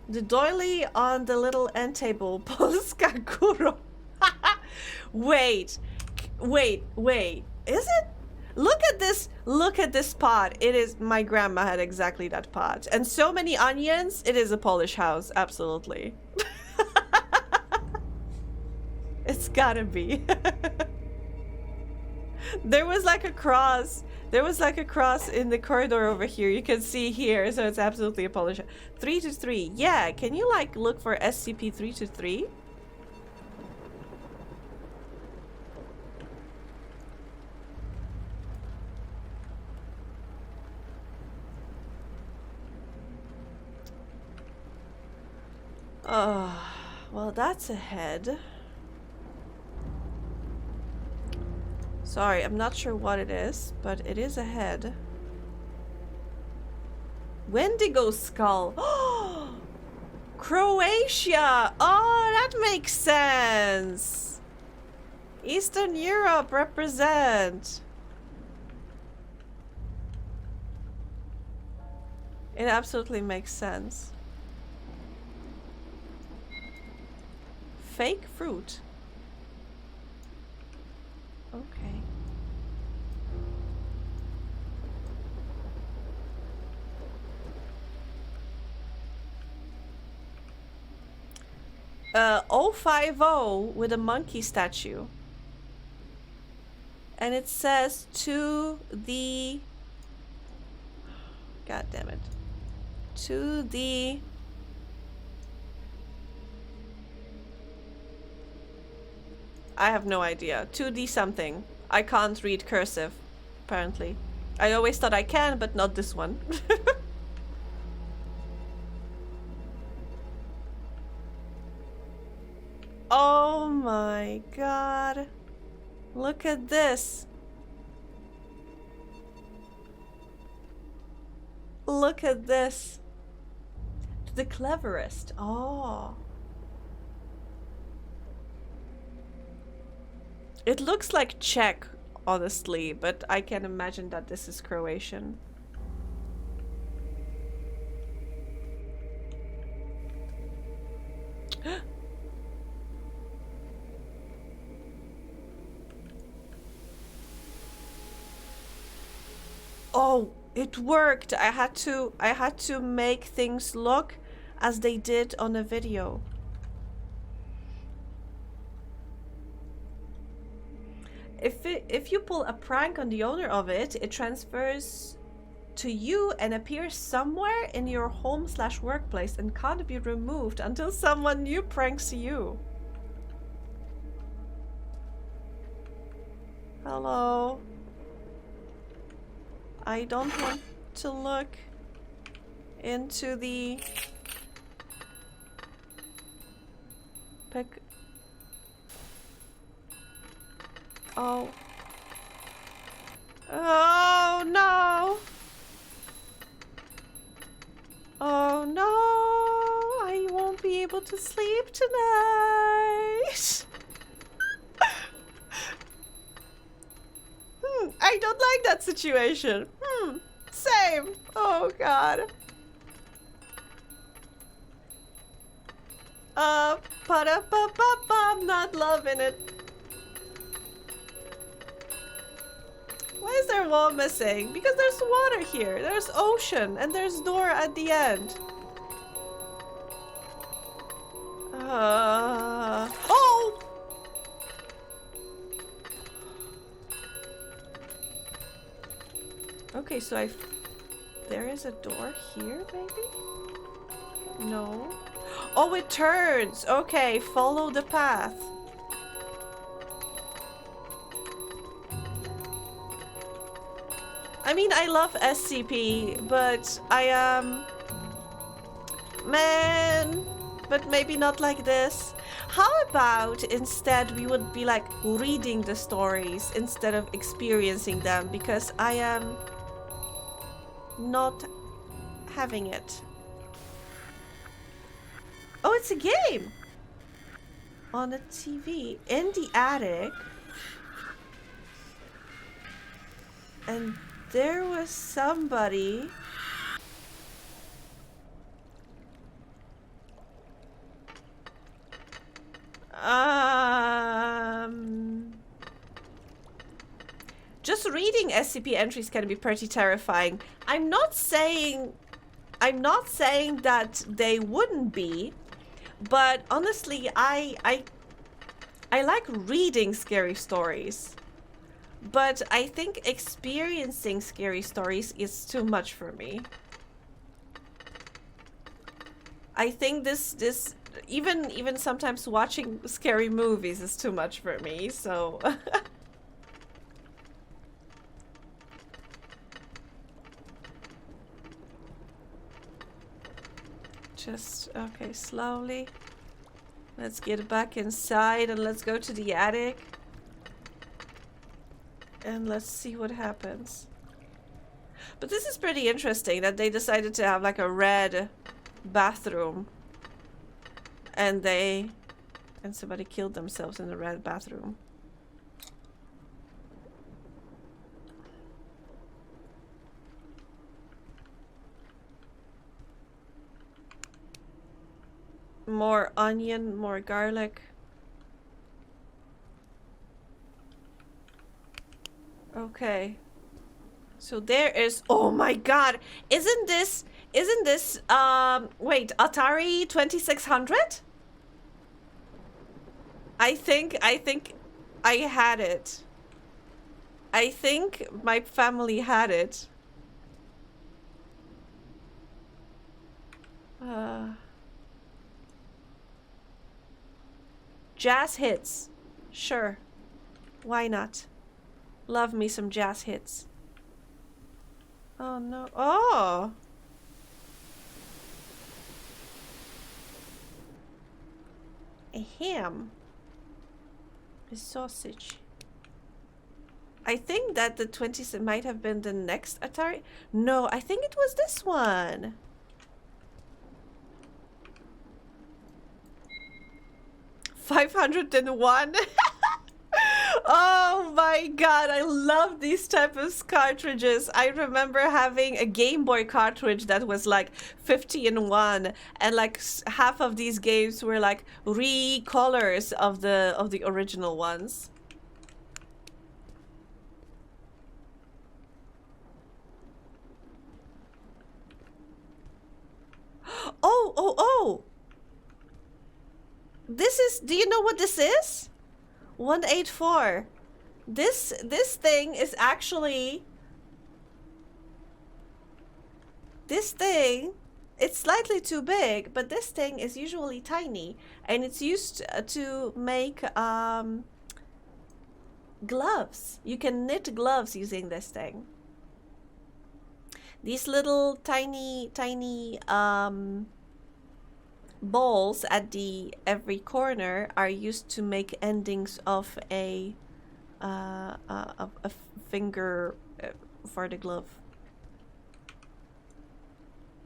The doily on the little end table. Polska Kuro. Wait. Is it? Look at this pot. It is, my grandma had exactly that pot. And so many onions, it is a Polish house, absolutely. It's gotta be. There was like a cross. There was like a cross in the corridor over here. You can see here, so it's absolutely a Polish. 323. Yeah, can you like look for SCP-323? Oh, well, that's a head. Sorry, I'm not sure what it is, but it is a head. Wendigo skull. Oh, Croatia. Oh, that makes sense. Eastern Europe represent. It absolutely makes sense. Fake fruit. Okay. Uh, 050 with a monkey statue. And it says to the... God damn it. To the... I have no idea. 2D something. I can't read cursive, apparently. I always thought I can, but not this one. Oh my god. Look at this. Look at this. The cleverest. Oh. It looks like Czech, honestly, but I can imagine that this is Croatian. Oh, it worked. I had to make things look as they did on a video. If you pull a prank on the owner of it, it transfers to you and appears somewhere in your home/workplace and can't be removed until someone new pranks you. Hello. I don't want to look into the pic. Oh. Oh no. Oh no. I won't be able to sleep tonight. I don't like that situation. Same. Oh god. I'm not loving it. Why is there a wall missing? Because there's water here. There's ocean and there's door at the end. Oh! Okay, so there is a door here, maybe? No. Oh, it turns. Okay, follow the path. I mean, I love SCP, but man, but maybe not like this. How about instead we would be like reading the stories instead of experiencing them, because I am not having it. Oh, it's a game on a TV in the attic, and there was somebody. Just reading SCP entries can be pretty terrifying. I'm not saying that they wouldn't be, but honestly, I like reading scary stories. But I think experiencing scary stories is too much for me. I think this even sometimes watching scary movies is too much for me, so just okay, slowly. Let's get back inside and let's go to the attic. And let's see what happens. But this is pretty interesting that they decided to have like a red bathroom. And somebody killed themselves in the red bathroom. More onion, more garlic. Okay. So there is, oh my god, isn't this wait, Atari 2600? I think I had it. I think my family had it. Jazz hits. Sure. Why not? Love me some jazz hits. Oh no. Oh! A ham. A sausage. I think that the 20s might have been the next Atari. No, I think it was this one. $501. Oh Oh my god, I love these type of cartridges. I remember having a Game Boy cartridge that was like 50 in one, and like half of these games were like recolors of the original ones. Oh. This is, do you know what this is? 184. This thing is actually, this thing, it's slightly too big, but this thing is usually tiny, and it's used to make gloves. You can knit gloves using this thing. These little tiny balls at every corner are used to make endings of a finger for the glove.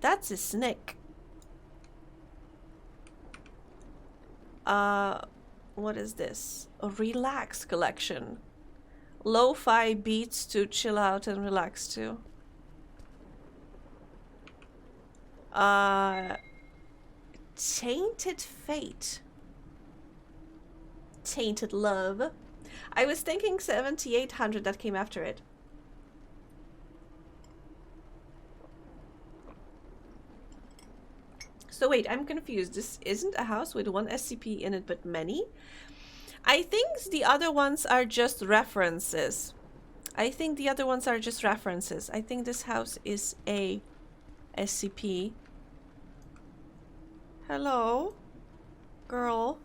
That's a snake. What is this? A relax collection. Lo-fi beats to chill out and relax to. Tainted Fate. Tainted Love. I was thinking 7800 that came after it. So wait, I'm confused. This isn't a house with one SCP in it, but many? I think the other ones are just references. I think this house is a SCP. Hello, girl.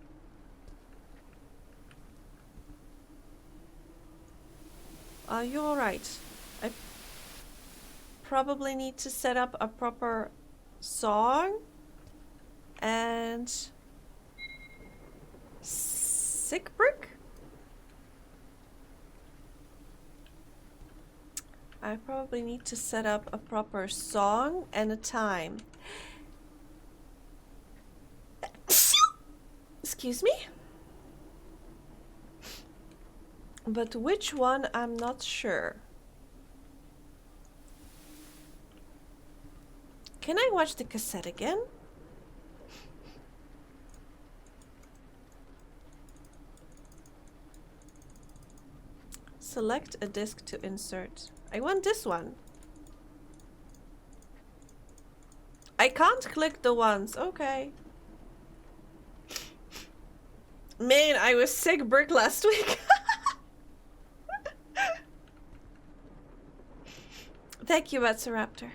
Are you alright? I probably need to set up a proper song and sick brick. I probably need to set up a proper song and a time. Excuse me? But which one, I'm not sure. Can I watch the cassette again? Select a disc to insert. I want this one. I can't click the ones. Okay. Man, I was sick brick last week. Thank you, Raptor.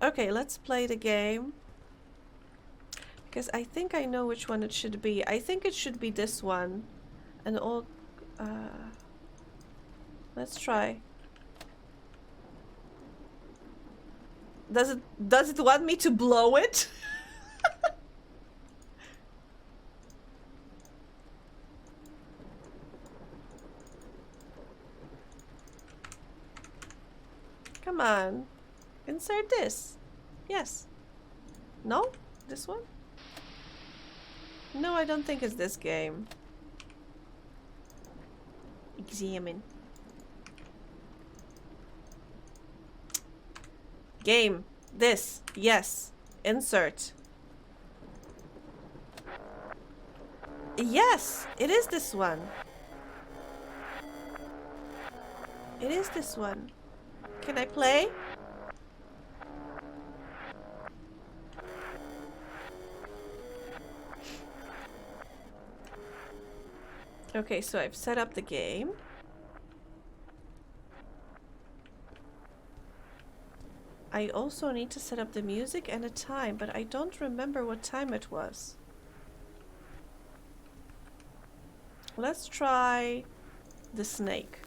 Okay, let's play the game. Because I think I know which one it should be. I think it should be this one. An old... let's try. Does it want me to blow it? Come on. Insert this. Yes. No? This one? No, I don't think it's this game. Examine. Game. This. Yes. Insert. Yes! It is this one. It is this one. Can I play? Okay, so I've set up the game. I also need to set up the music and a time, but I don't remember what time it was. Let's try the snake.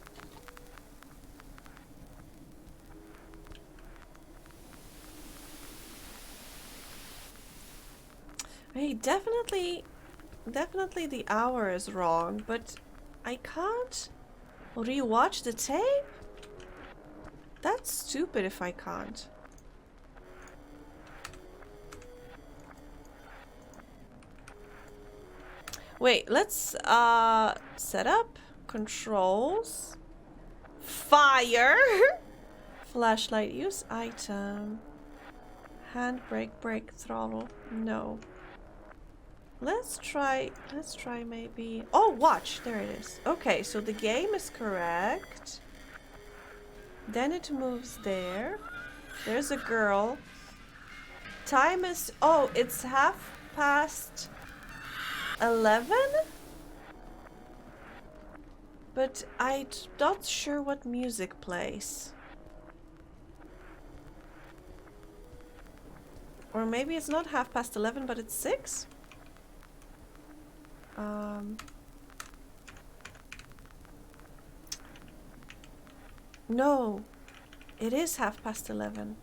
Hey, definitely the hour is wrong, but I can't rewatch the tape? That's stupid if I can't. Wait, let's set up controls. Fire! Flashlight, use item. Handbrake, brake, throttle. No. Let's try maybe... Oh, watch! There it is. Okay, so the game is correct. Then it moves there. There's a girl. Time is... Oh, it's 11:30? But I'm not sure what music plays. Or maybe it's not 11:30, but it's 6? No, it is 11:30.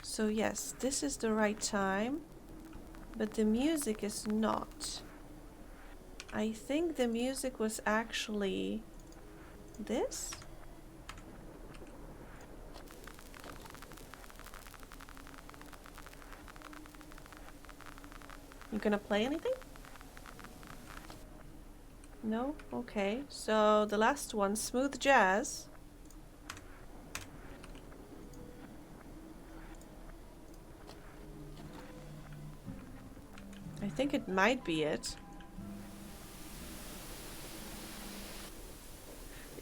So yes, this is the right time, but the music is not. I think the music was actually this? You gonna play anything? No? Okay. So the last one, smooth jazz. I think it might be it.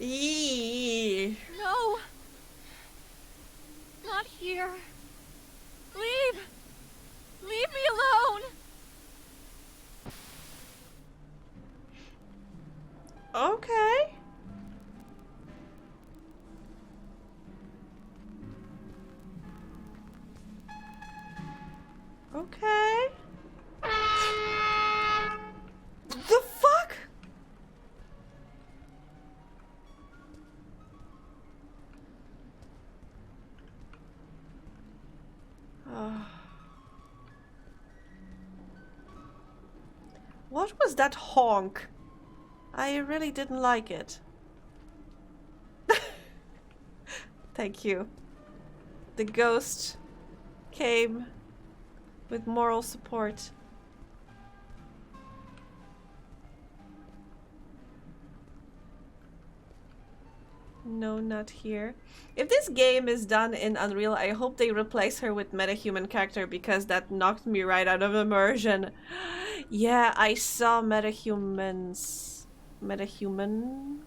Eee. No! Not here. Leave! Leave me alone! Okay. Okay. The fuck? What was that honk? I really didn't like it. Thank you. The ghost came with moral support. No, not here. If this game is done in Unreal, I hope they replace her with metahuman character because that knocked me right out of immersion. Yeah, I saw metahumans. Metahuman?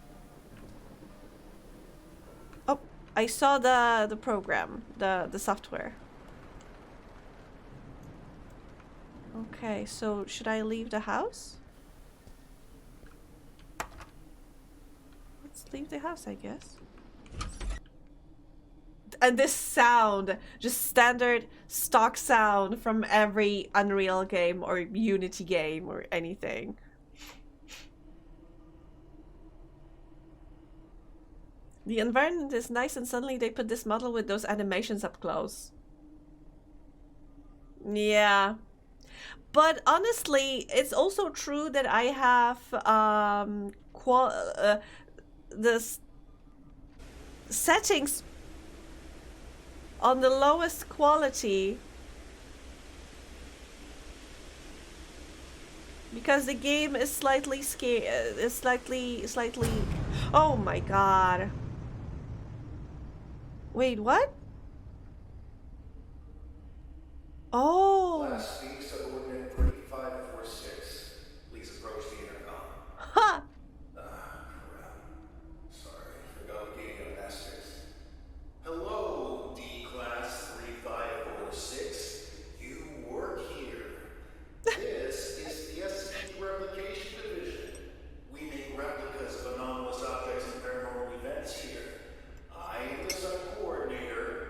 Oh, I saw the program, the software. Okay, so should I leave the house? Let's leave the house, I guess. And this sound, just standard stock sound from every Unreal game or Unity game or anything. The environment is nice and suddenly they put this model with those animations up close. Yeah. But honestly, it's also true that I have the settings on the lowest quality because the game is slightly slightly. Oh my god! Wait, what? Oh. Last speak subordinate 3546. Please approach the intercom. Ha! Crap. Sorry, forgot we gave you a message. Hello, D-Class 3546. You work here. This is the SCP Replication Division. We make replicas of anomalous objects and paranormal events here. I am the sub-coordinator,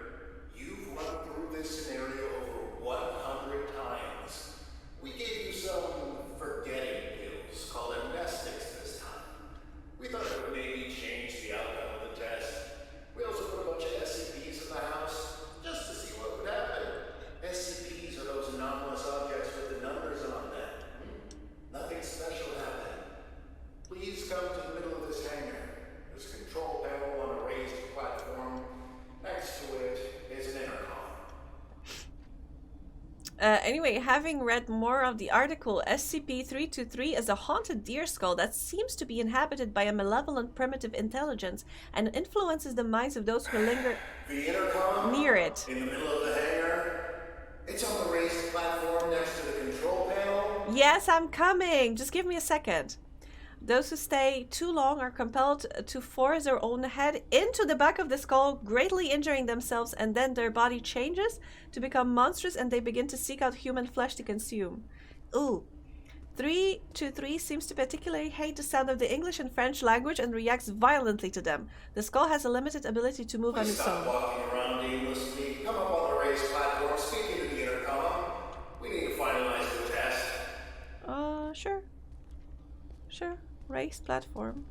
Anyway, having read more of the article, SCP-323 is a haunted deer skull that seems to be inhabited by a malevolent primitive intelligence and influences the minds of those who linger The intercom? near it. In the middle of the hangar? It's on the raised platform next to the control panel? Yes, I'm coming. Just give me a second. Those who stay too long are compelled to force their own head into the back of the skull, greatly injuring themselves, and then their body changes to become monstrous and they begin to seek out human flesh to consume. Ooh. 323 seems to particularly hate the sound of the English and French language and reacts violently to them. The skull has a limited ability to move on Please its stop own. walking around aimlessly. Come up on the raised platform, speak into the intercom. We need to finalize the test. Sure. Sure. Raised platform.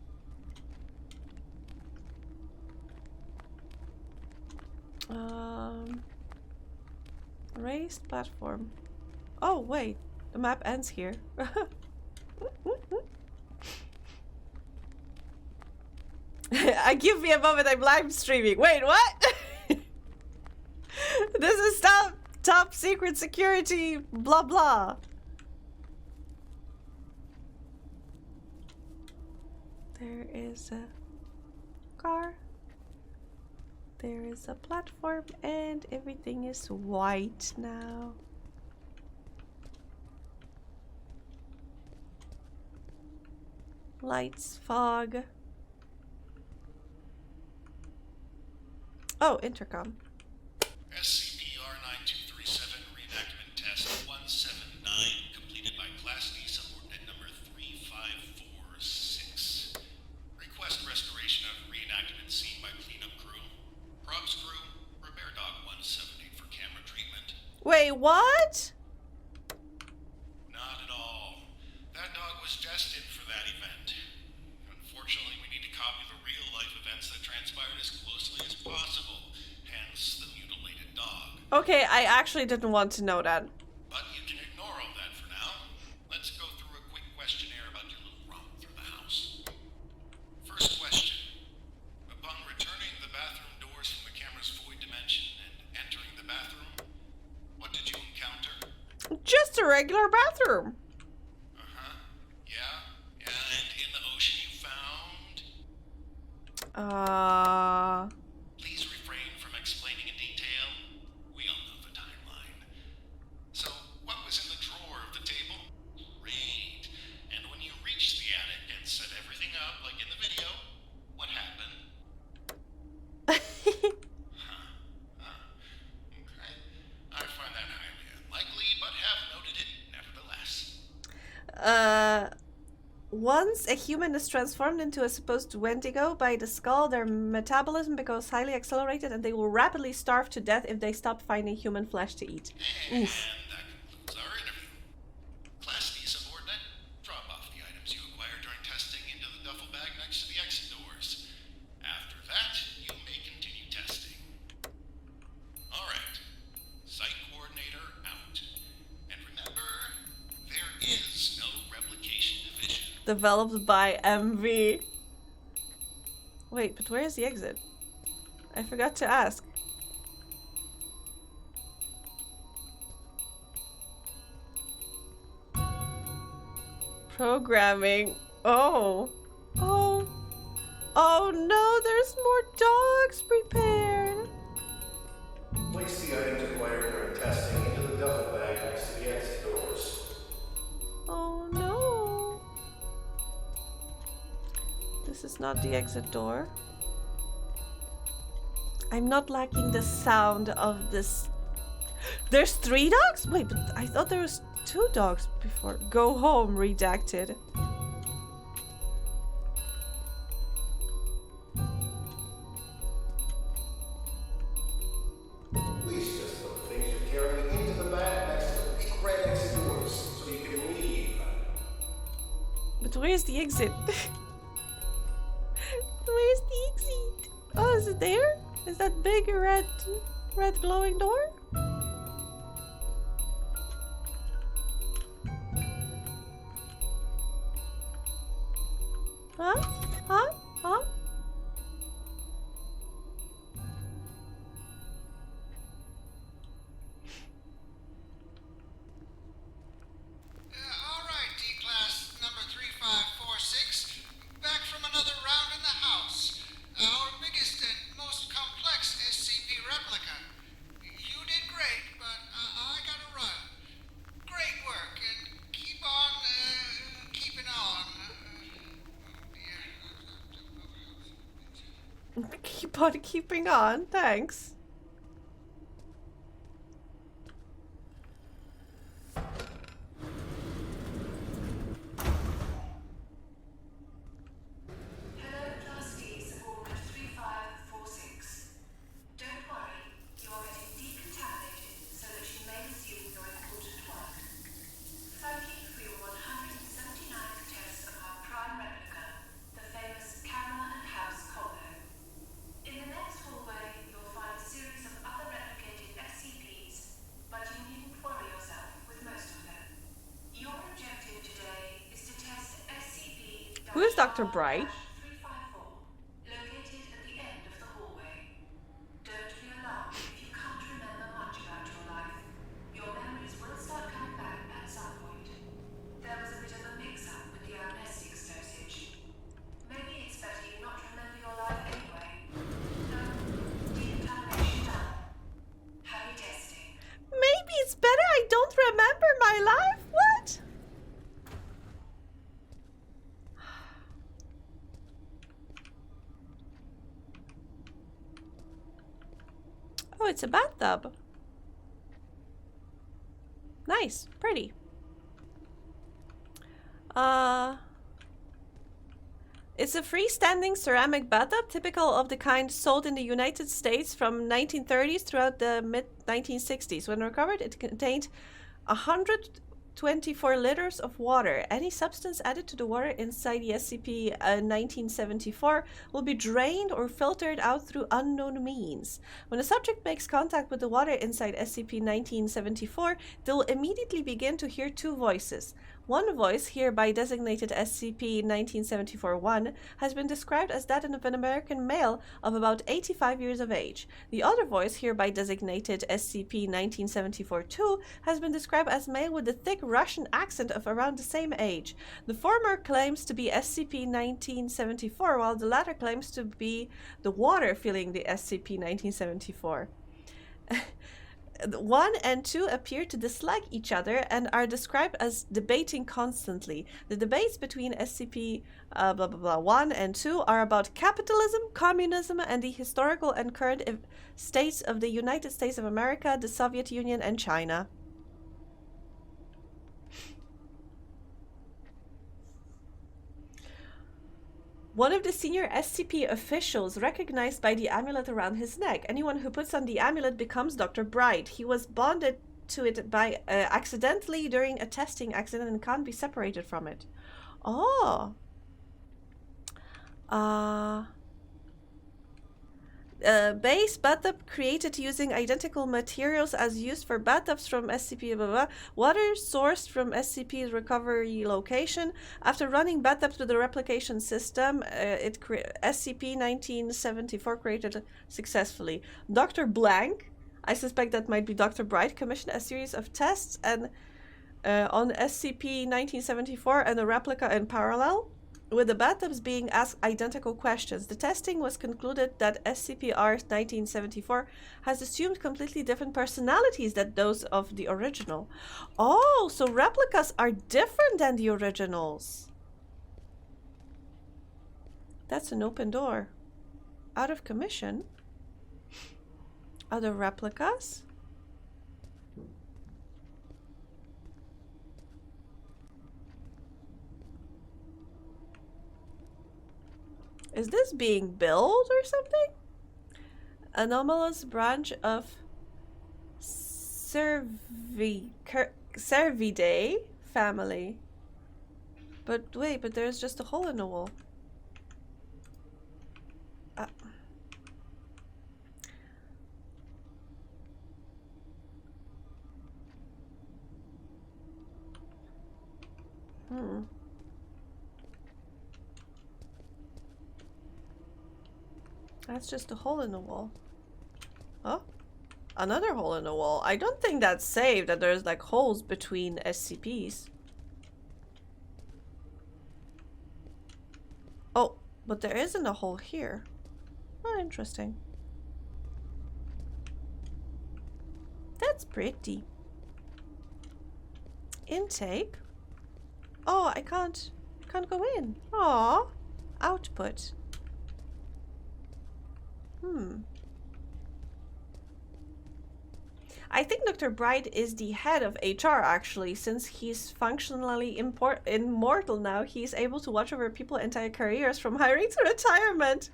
Raised platform. Oh, wait. The map ends here. Give me a moment, I'm live streaming. Wait, what? This is top secret security, blah blah. There is a car. There is a platform and everything is white now. Lights, fog. Oh, intercom. SCP-R9237 reenactment test 179 completed by Class D subordinate number 3546. Request restoration of reenactment scene by cleanup crew. Props crew, repair dog 178 for camera treatment. Wait, what? Not at all. That dog was destined for that event. Unfortunately, we need to copy the real-life events that transpired as closely as possible, hence the mutilated dog. Okay, I actually didn't want to know that. But you can ignore all that for now. Let's go through a quick questionnaire about your little romp through the house. First question. Upon returning the bathroom doors from the camera's void dimension and entering the bathroom, what did you encounter? Just a regular bathroom. Uh-huh. Yeah? And in the ocean you found? Please refrain from explaining in detail. We all know the timeline. So, what was in the drawer of the table? Great. And when you reached the attic and set everything up like in the video, what happened? Okay. I find that highly unlikely, but have noted it nevertheless. Once a human is transformed into a supposed Wendigo by the skull, their metabolism becomes highly accelerated and they will rapidly starve to death if they stop finding human flesh to eat. And Oof. that concludes our interview. Class D subordinate, drop off the items you acquired during testing into the duffel bag next to the exit doors. After that, you may continue testing. Alright. Site coordinator out. And remember, there is no replication division. Developed by MV. Wait, but where is the exit? I forgot to ask. Programming. Oh. Oh. Oh no, there's more dogs prepared. Place the items acquired during testing into the duffel bag next to the exit doors. Oh no. This is not the exit door. I'm not liking the sound of this. There's 3 dogs? Wait, but I thought there was 2 dogs before. Go home, redacted. Please just put the things you're carrying into the bag next to the big red exit doors so you can leave. But where's the exit? Where's the exit? Oh, is it there? Is that big red glowing door? Huh? Huh? Huh? keep on keeping on. Thanks. Hello, Class D, subordinate 3546. Don't worry, you're getting decontaminated so that you may resume your important work. Thank you for your 179th test of our prime replica, the famous camera and house combo. In the next hallway, you'll find a series of other replicated SCPs, but you needn't worry yourself with most of them. Your objective today is to test SCP Who is Dr. Bright? 354, located at the end of the hallway. Don't be alarmed if you can't remember much about your life. Your memories will start coming back at some point. There was a bit of a mix-up with the amnestics dosage. Maybe it's better you not remember your life anyway. No, decontamination done. Happy testing. Maybe it's better I don't remember my life? What? Oh, it's a bathtub. Nice, pretty. It's a freestanding ceramic bathtub, typical of the kind sold in the United States from 1930s throughout the mid-1960s. When recovered, it contained 124 liters of water. Any substance added to the water inside the SCP-1974 will be drained or filtered out through unknown means. When the subject makes contact with the water inside SCP-1974, they'll immediately begin to hear two voices. One voice, hereby designated SCP-1974-1, has been described as that of an American male of about 85 years of age. The other voice, hereby designated SCP-1974-2, has been described as male with a thick Russian accent of around the same age. The former claims to be SCP-1974, while the latter claims to be the water filling the SCP-1974. 1 and 2 appear to dislike each other and are described as debating constantly. The debates between SCP 1 and 2 are about capitalism, communism, and the historical and current states of the United States of America, the Soviet Union, and China. One of the senior SCP officials recognized by the amulet around his neck. Anyone who puts on the amulet becomes Dr. Bright. He was bonded to it by accidentally during a testing accident and can't be separated from it. Oh. Base bathtub created using identical materials as used for bathtubs from SCP blah, blah, blah. Water sourced from SCP's recovery location. After running bathtub through the replication system, SCP-1974 created successfully. Dr. Blank, I suspect that might be Dr. Bright, commissioned a series of tests and on SCP-1974 and a replica in parallel, with the bathtubs being asked identical questions. The testing was concluded that SCP-1974 has assumed completely different personalities than those of the original. Oh, so replicas are different than the originals. That's an open door. Out of commission? Other replicas? Is this being built or something? Anomalous branch of Cervidae family. But wait, but there's just a hole in the wall. That's just a hole in the wall. Oh, another hole in the wall. I don't think that's safe that there's like holes between SCPs. Oh, but there isn't a hole here. Oh, interesting. That's pretty. Intake. Oh, I can't go in. Aw. Output. I think Dr. Bright is the head of HR, actually, since he's functionally immortal now. He's able to watch over people's entire careers from hiring to retirement.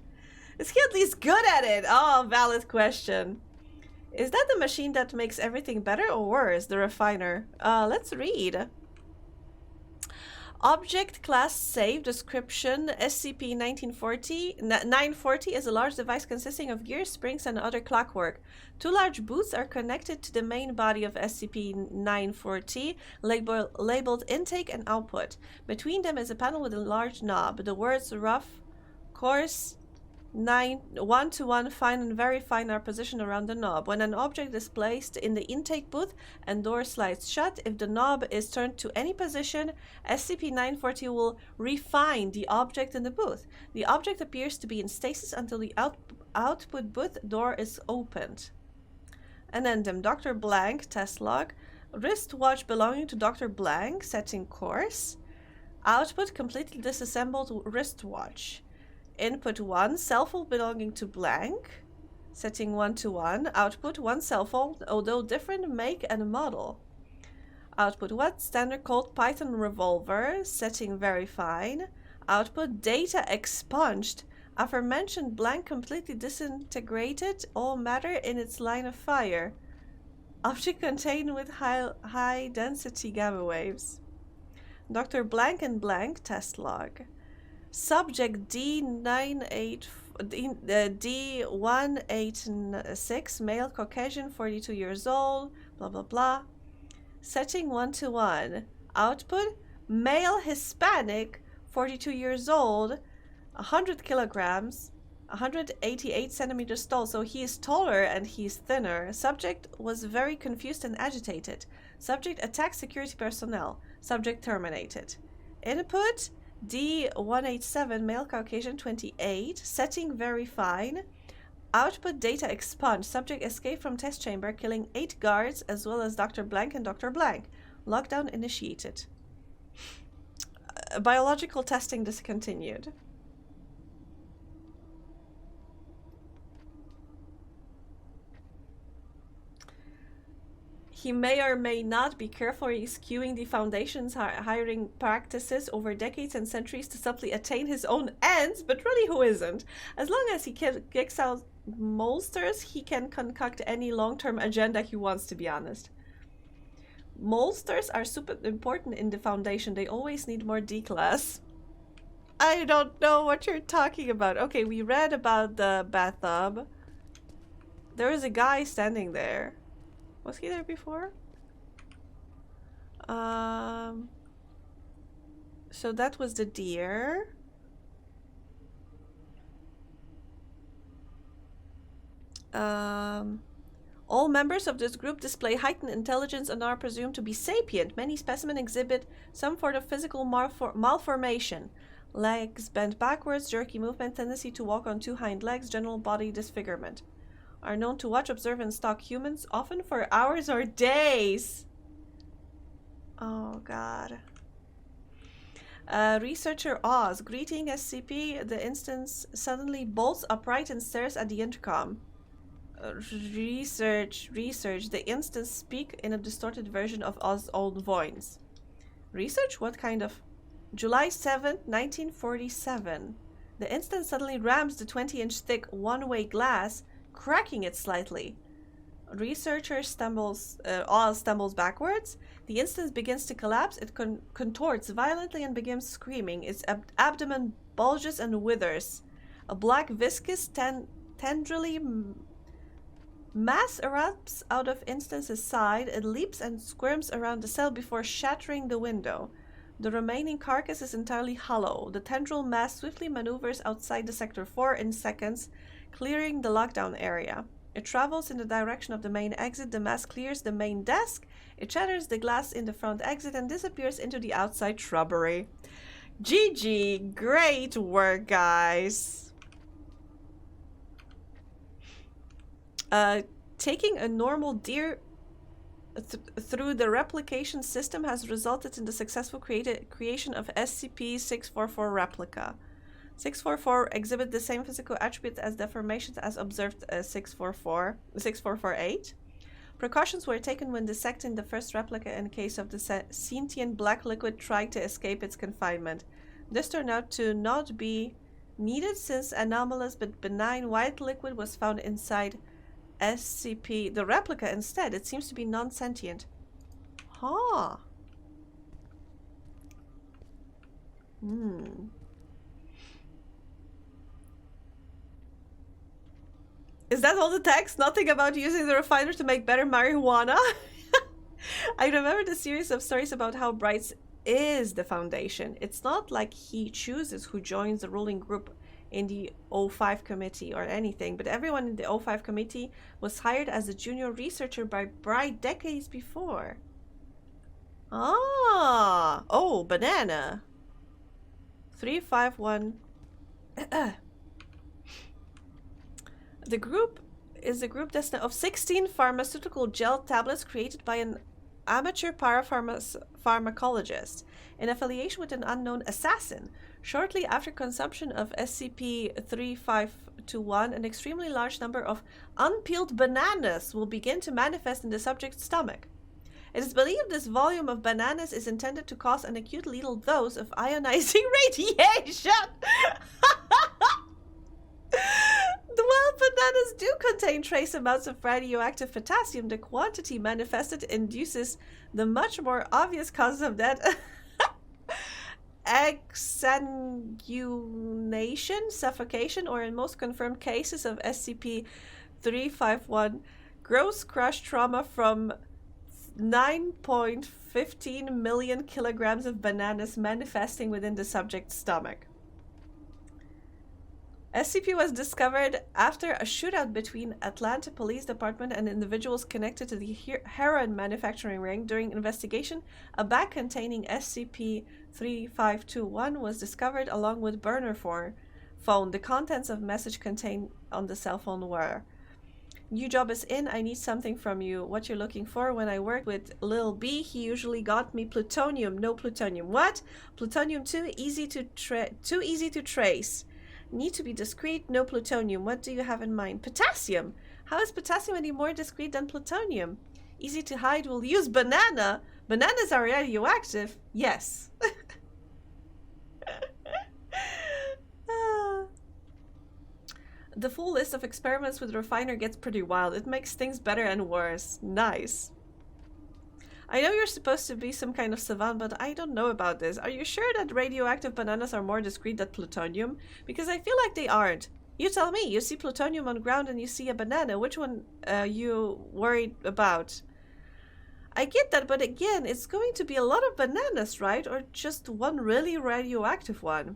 Is he at least good at it? Oh, valid question. Is that the machine that makes everything better or worse? The refiner. Let's read. Object class save description SCP-940 is a large device consisting of gears, springs, and other clockwork. Two large booths are connected to the main body of SCP-940, labeled intake and output. Between them is a panel with a large knob. The words rough, coarse, 1-to-1, fine, and very fine are positioned around the knob. When an object is placed in the intake booth and door slides shut, if the knob is turned to any position, SCP-940 will refine the object in the booth. The object appears to be in stasis until the output booth door is opened. Addendum: Dr. Blank, test log. Wristwatch belonging to Dr. Blank, setting course. Output: completely disassembled wristwatch. Input 1, cell phone belonging to Blank, setting 1-to-1. Output: one cell phone, although different make and model. Output 1, standard Colt Python revolver, setting very fine. Output: data expunged. Aforementioned Blank completely disintegrated all matter in its line of fire. Object contained with high density gamma waves. Dr. Blank and Blank, test log. Subject D186, male, Caucasian, 42 years old, blah blah blah. Setting 1-to-1. Output: male, Hispanic, 42 years old, 100 kilograms, 188 centimeters tall, so he is taller and he's thinner. Subject was very confused and agitated. Subject attacked security personnel. Subject terminated. Input: D187, male, Caucasian, 28, setting very fine. Output: data expunged. Subject escaped from test chamber, killing 8 guards as well as Dr. Blank and Dr. Blank. Lockdown initiated. Biological testing discontinued. He may or may not be carefully skewing the Foundation's hiring practices over decades and centuries to simply attain his own ends, but really, who isn't? As long as he kicks out molsters, he can concoct any long-term agenda he wants, to be honest. Molsters are super important in the Foundation. They always need more D-class. I don't know what you're talking about. Okay, we read about the bathtub. There is a guy standing there. Was he there before? So that was the deer. All members of this group display heightened intelligence and are presumed to be sapient. Many specimens exhibit some sort of physical malformation. Legs bent backwards, jerky movement, tendency to walk on 2 hind legs, general body disfigurement. Are known to watch, observe, and stalk humans, often for hours or days. Oh, God. Researcher Oz. Greeting, SCP. The instance suddenly bolts upright and stares at the intercom. Research. The instance speak in a distorted version of Oz's old voice. Research? What kind of... July 7th, 1947. The instance suddenly rams the 20-inch thick one-way glass, cracking it slightly. Researcher Oz stumbles backwards. The instance begins to collapse. It contorts violently and begins screaming. Its abdomen bulges and withers. A black viscous tendrily mass erupts out of instance's side. It leaps and squirms around the cell before shattering the window. The remaining carcass is entirely hollow. The tendril mass swiftly maneuvers outside the Sector 4 in seconds, clearing the lockdown area. It travels in the direction of the main exit. The mass clears the main desk. It shatters the glass in the front exit and disappears into the outside shrubbery. GG. Great work, guys. Taking a normal deer through the replication system has resulted in the successful creation of SCP-644 replica. 644 exhibit the same physical attributes as deformations as observed 6448. Precautions were taken when dissecting the first replica in case of the sentient black liquid trying to escape its confinement. This turned out to not be needed since anomalous but benign white liquid was found inside SCP. The replica instead, it seems to be non-sentient. Huh. Is that all the text? Nothing about using the refiner to make better marijuana? I remember the series of stories about how Brights is the Foundation. It's not like he chooses who joins the ruling group in the O5 committee or anything, but everyone in the O5 committee was hired as a junior researcher by Bright decades before. Ah! Oh, banana. 351. The group is a group of 16 pharmaceutical gel tablets created by an amateur parapharmacologist in affiliation with an unknown assassin. Shortly after consumption of SCP-3521, an extremely large number of unpeeled bananas will begin to manifest in the subject's stomach. It is believed this volume of bananas is intended to cause an acute lethal dose of ionizing radiation. While bananas do contain trace amounts of radioactive potassium, the quantity manifested induces the much more obvious causes of death. Exsanguination, suffocation, or in most confirmed cases of SCP-351, gross crush trauma from 9.15 million kilograms of bananas manifesting within the subject's stomach. SCP was discovered after a shootout between Atlanta Police Department and individuals connected to the heroin manufacturing ring. During investigation, a bag containing SCP-3521 was discovered along with burner phone. The contents of message contained on the cell phone were: "New job is in. I need something from you. What you're looking for? When I worked with Lil B, he usually got me plutonium. No plutonium. What? Plutonium too easy to trace. Need to be discreet. No plutonium. What do you have in mind? Potassium. How is potassium any more discreet than plutonium? Easy to hide. We'll use banana. Bananas are radioactive. Yes." The full list of experiments with refiner gets pretty wild. It makes things better and worse. Nice. I know you're supposed to be some kind of savant, but I don't know about this. Are you sure that radioactive bananas are more discreet than plutonium? Because I feel like they aren't. You tell me. You see plutonium on ground and you see a banana. Which one you worried about? I get that, but again, it's going to be a lot of bananas, right? Or just one really radioactive one.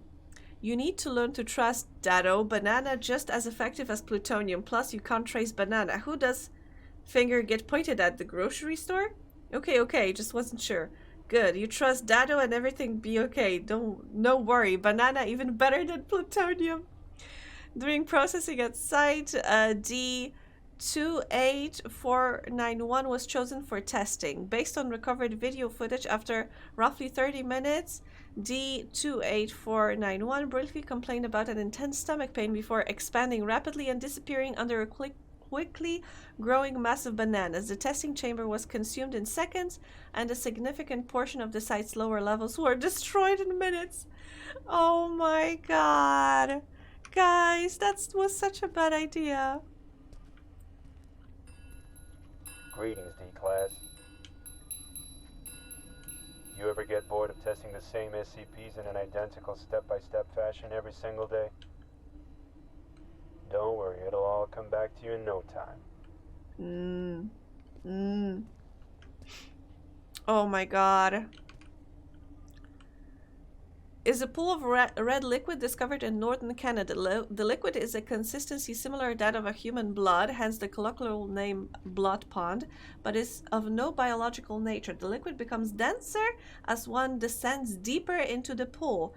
You need to learn to trust Dado. Banana just as effective as plutonium. Plus, you can't trace banana. Who does finger get pointed at? The grocery store? Okay, just wasn't sure. Good, you trust Dado and everything be okay. No worry. Banana even better than plutonium. During processing at site, D28491 was chosen for testing. Based on recovered video footage, after roughly 30 minutes, D28491 briefly complained about an intense stomach pain before expanding rapidly and disappearing under a quickly growing mass of bananas. The testing chamber was consumed in seconds, and a significant portion of the site's lower levels were destroyed in minutes. Oh my god. Guys, that was such a bad idea. Greetings, D-Class. You ever get bored of testing the same SCPs in an identical step-by-step fashion every single day? Don't worry, it'll all come back to you in no time. Oh my god. Is a pool of red liquid discovered in northern Canada. The liquid is a consistency similar to that of a human blood, hence the colloquial name blood pond, but is of no biological nature. The liquid becomes denser as one descends deeper into the pool.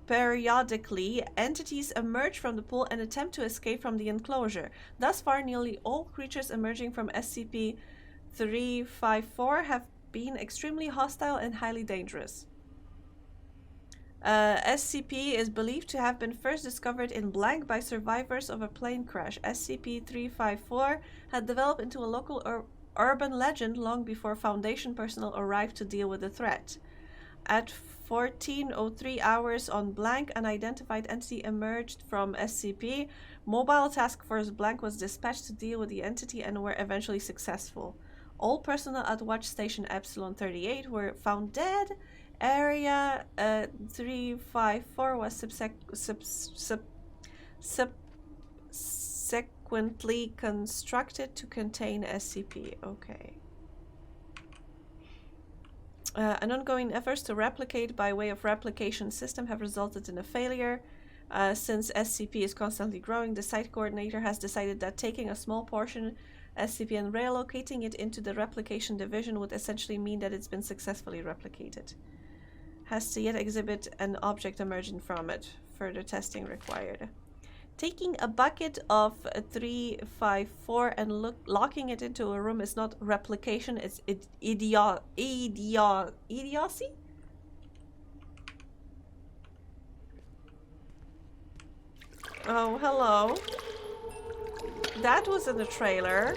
Periodically, entities emerge from the pool and attempt to escape from the enclosure. Thus far, nearly all creatures emerging from SCP-354 have been extremely hostile and highly dangerous. SCP is believed to have been first discovered in blank by survivors of a plane crash. SCP-354 had developed into a local urban legend long before Foundation personnel arrived to deal with the threat. At 14:03 hours on blank, an unidentified entity emerged from SCP. Mobile Task Force blank was dispatched to deal with the entity and were eventually successful. All personnel at Watch Station Epsilon 38 were found dead. Area 354 was subsequently constructed to contain SCP. Okay. An ongoing efforts to replicate by way of replication system have resulted in a failure. Since SCP is constantly growing, the site coordinator has decided that taking a small portion SCP and relocating it into the replication division would essentially mean that it's been successfully replicated. Has to yet exhibit an object emerging from it. Further testing required. Taking a bucket of 354 and locking it into a room is not replication, it's idiocy? Oh, hello. That was in the trailer.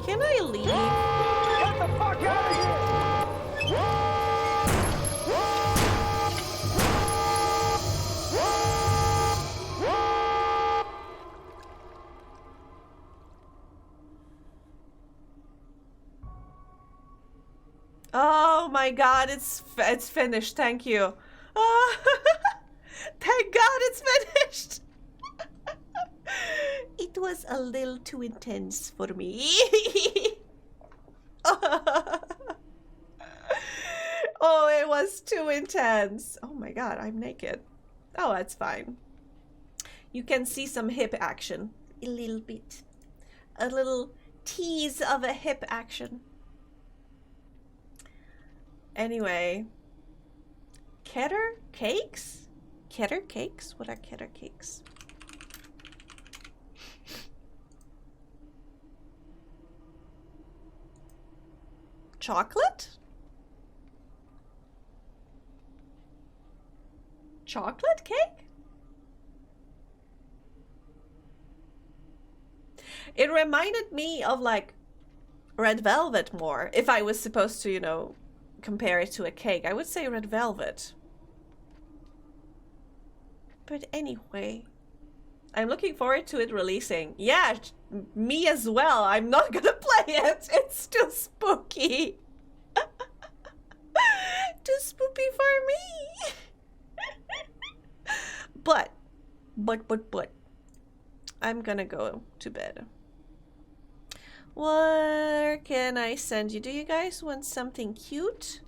Can I leave? Get the fuck out of here! Oh my god, it's finished. Thank you. Oh, thank god it's finished. It was a little too intense for me. Oh, it was too intense. Oh my god, I'm naked. Oh, that's fine. You can see some hip action. A little bit. A little tease of a hip action. Anyway. Keter cakes? Keter cakes? What are Keter cakes? Chocolate? Chocolate cake? It reminded me of like red velvet more. If I was supposed to, you know, compare it to a cake, I would say red velvet. But anyway, I'm looking forward to it releasing. Yeah, me as well. I'm not gonna play it. It's too spooky. Too spooky for me. But, I'm gonna go to bed. Where can I send you? Do you guys want something cute?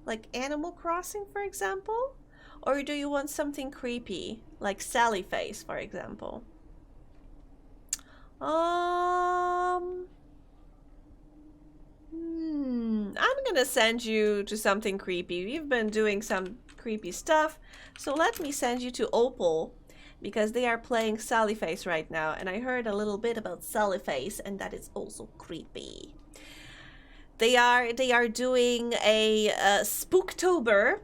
Like Animal Crossing, for example? Or do you want something creepy? Like Sally Face, for example? I'm gonna send you to something creepy. We've been doing some creepy stuff, so let me send you to Opal, because they are playing Sally Face right now, and I heard a little bit about Sally Face, and that is also creepy. They are doing a Spooktober,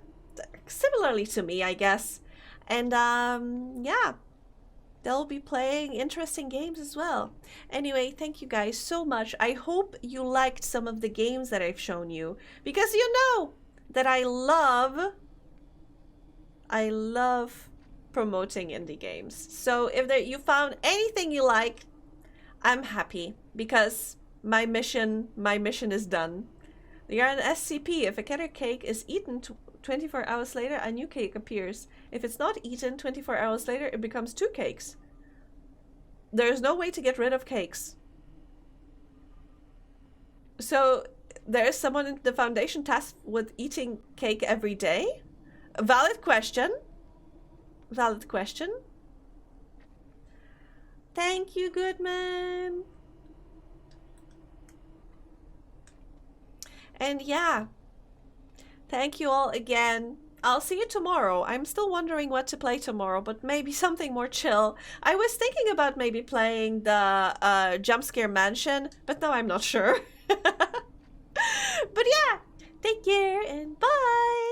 similarly to me, I guess, and yeah. They'll be playing interesting games as well. Anyway, thank you guys so much. I hope you liked some of the games that I've shown you, because you know that I love promoting indie games. So if you found anything you like, I'm happy, because my mission is done. They are an SCP. If a Keter cake is eaten 24 hours later, a new cake appears. If it's not eaten 24 hours later, it becomes 2 cakes. There's no way to get rid of cakes. So there's someone in the Foundation tasked with eating cake every day? Valid question. Valid question. Thank you, Goodman. And yeah, thank you all again. I'll see you tomorrow. I'm still wondering what to play tomorrow, but maybe something more chill. I was thinking about maybe playing the Jump Scare Mansion, but now I'm not sure. But yeah, take care and bye!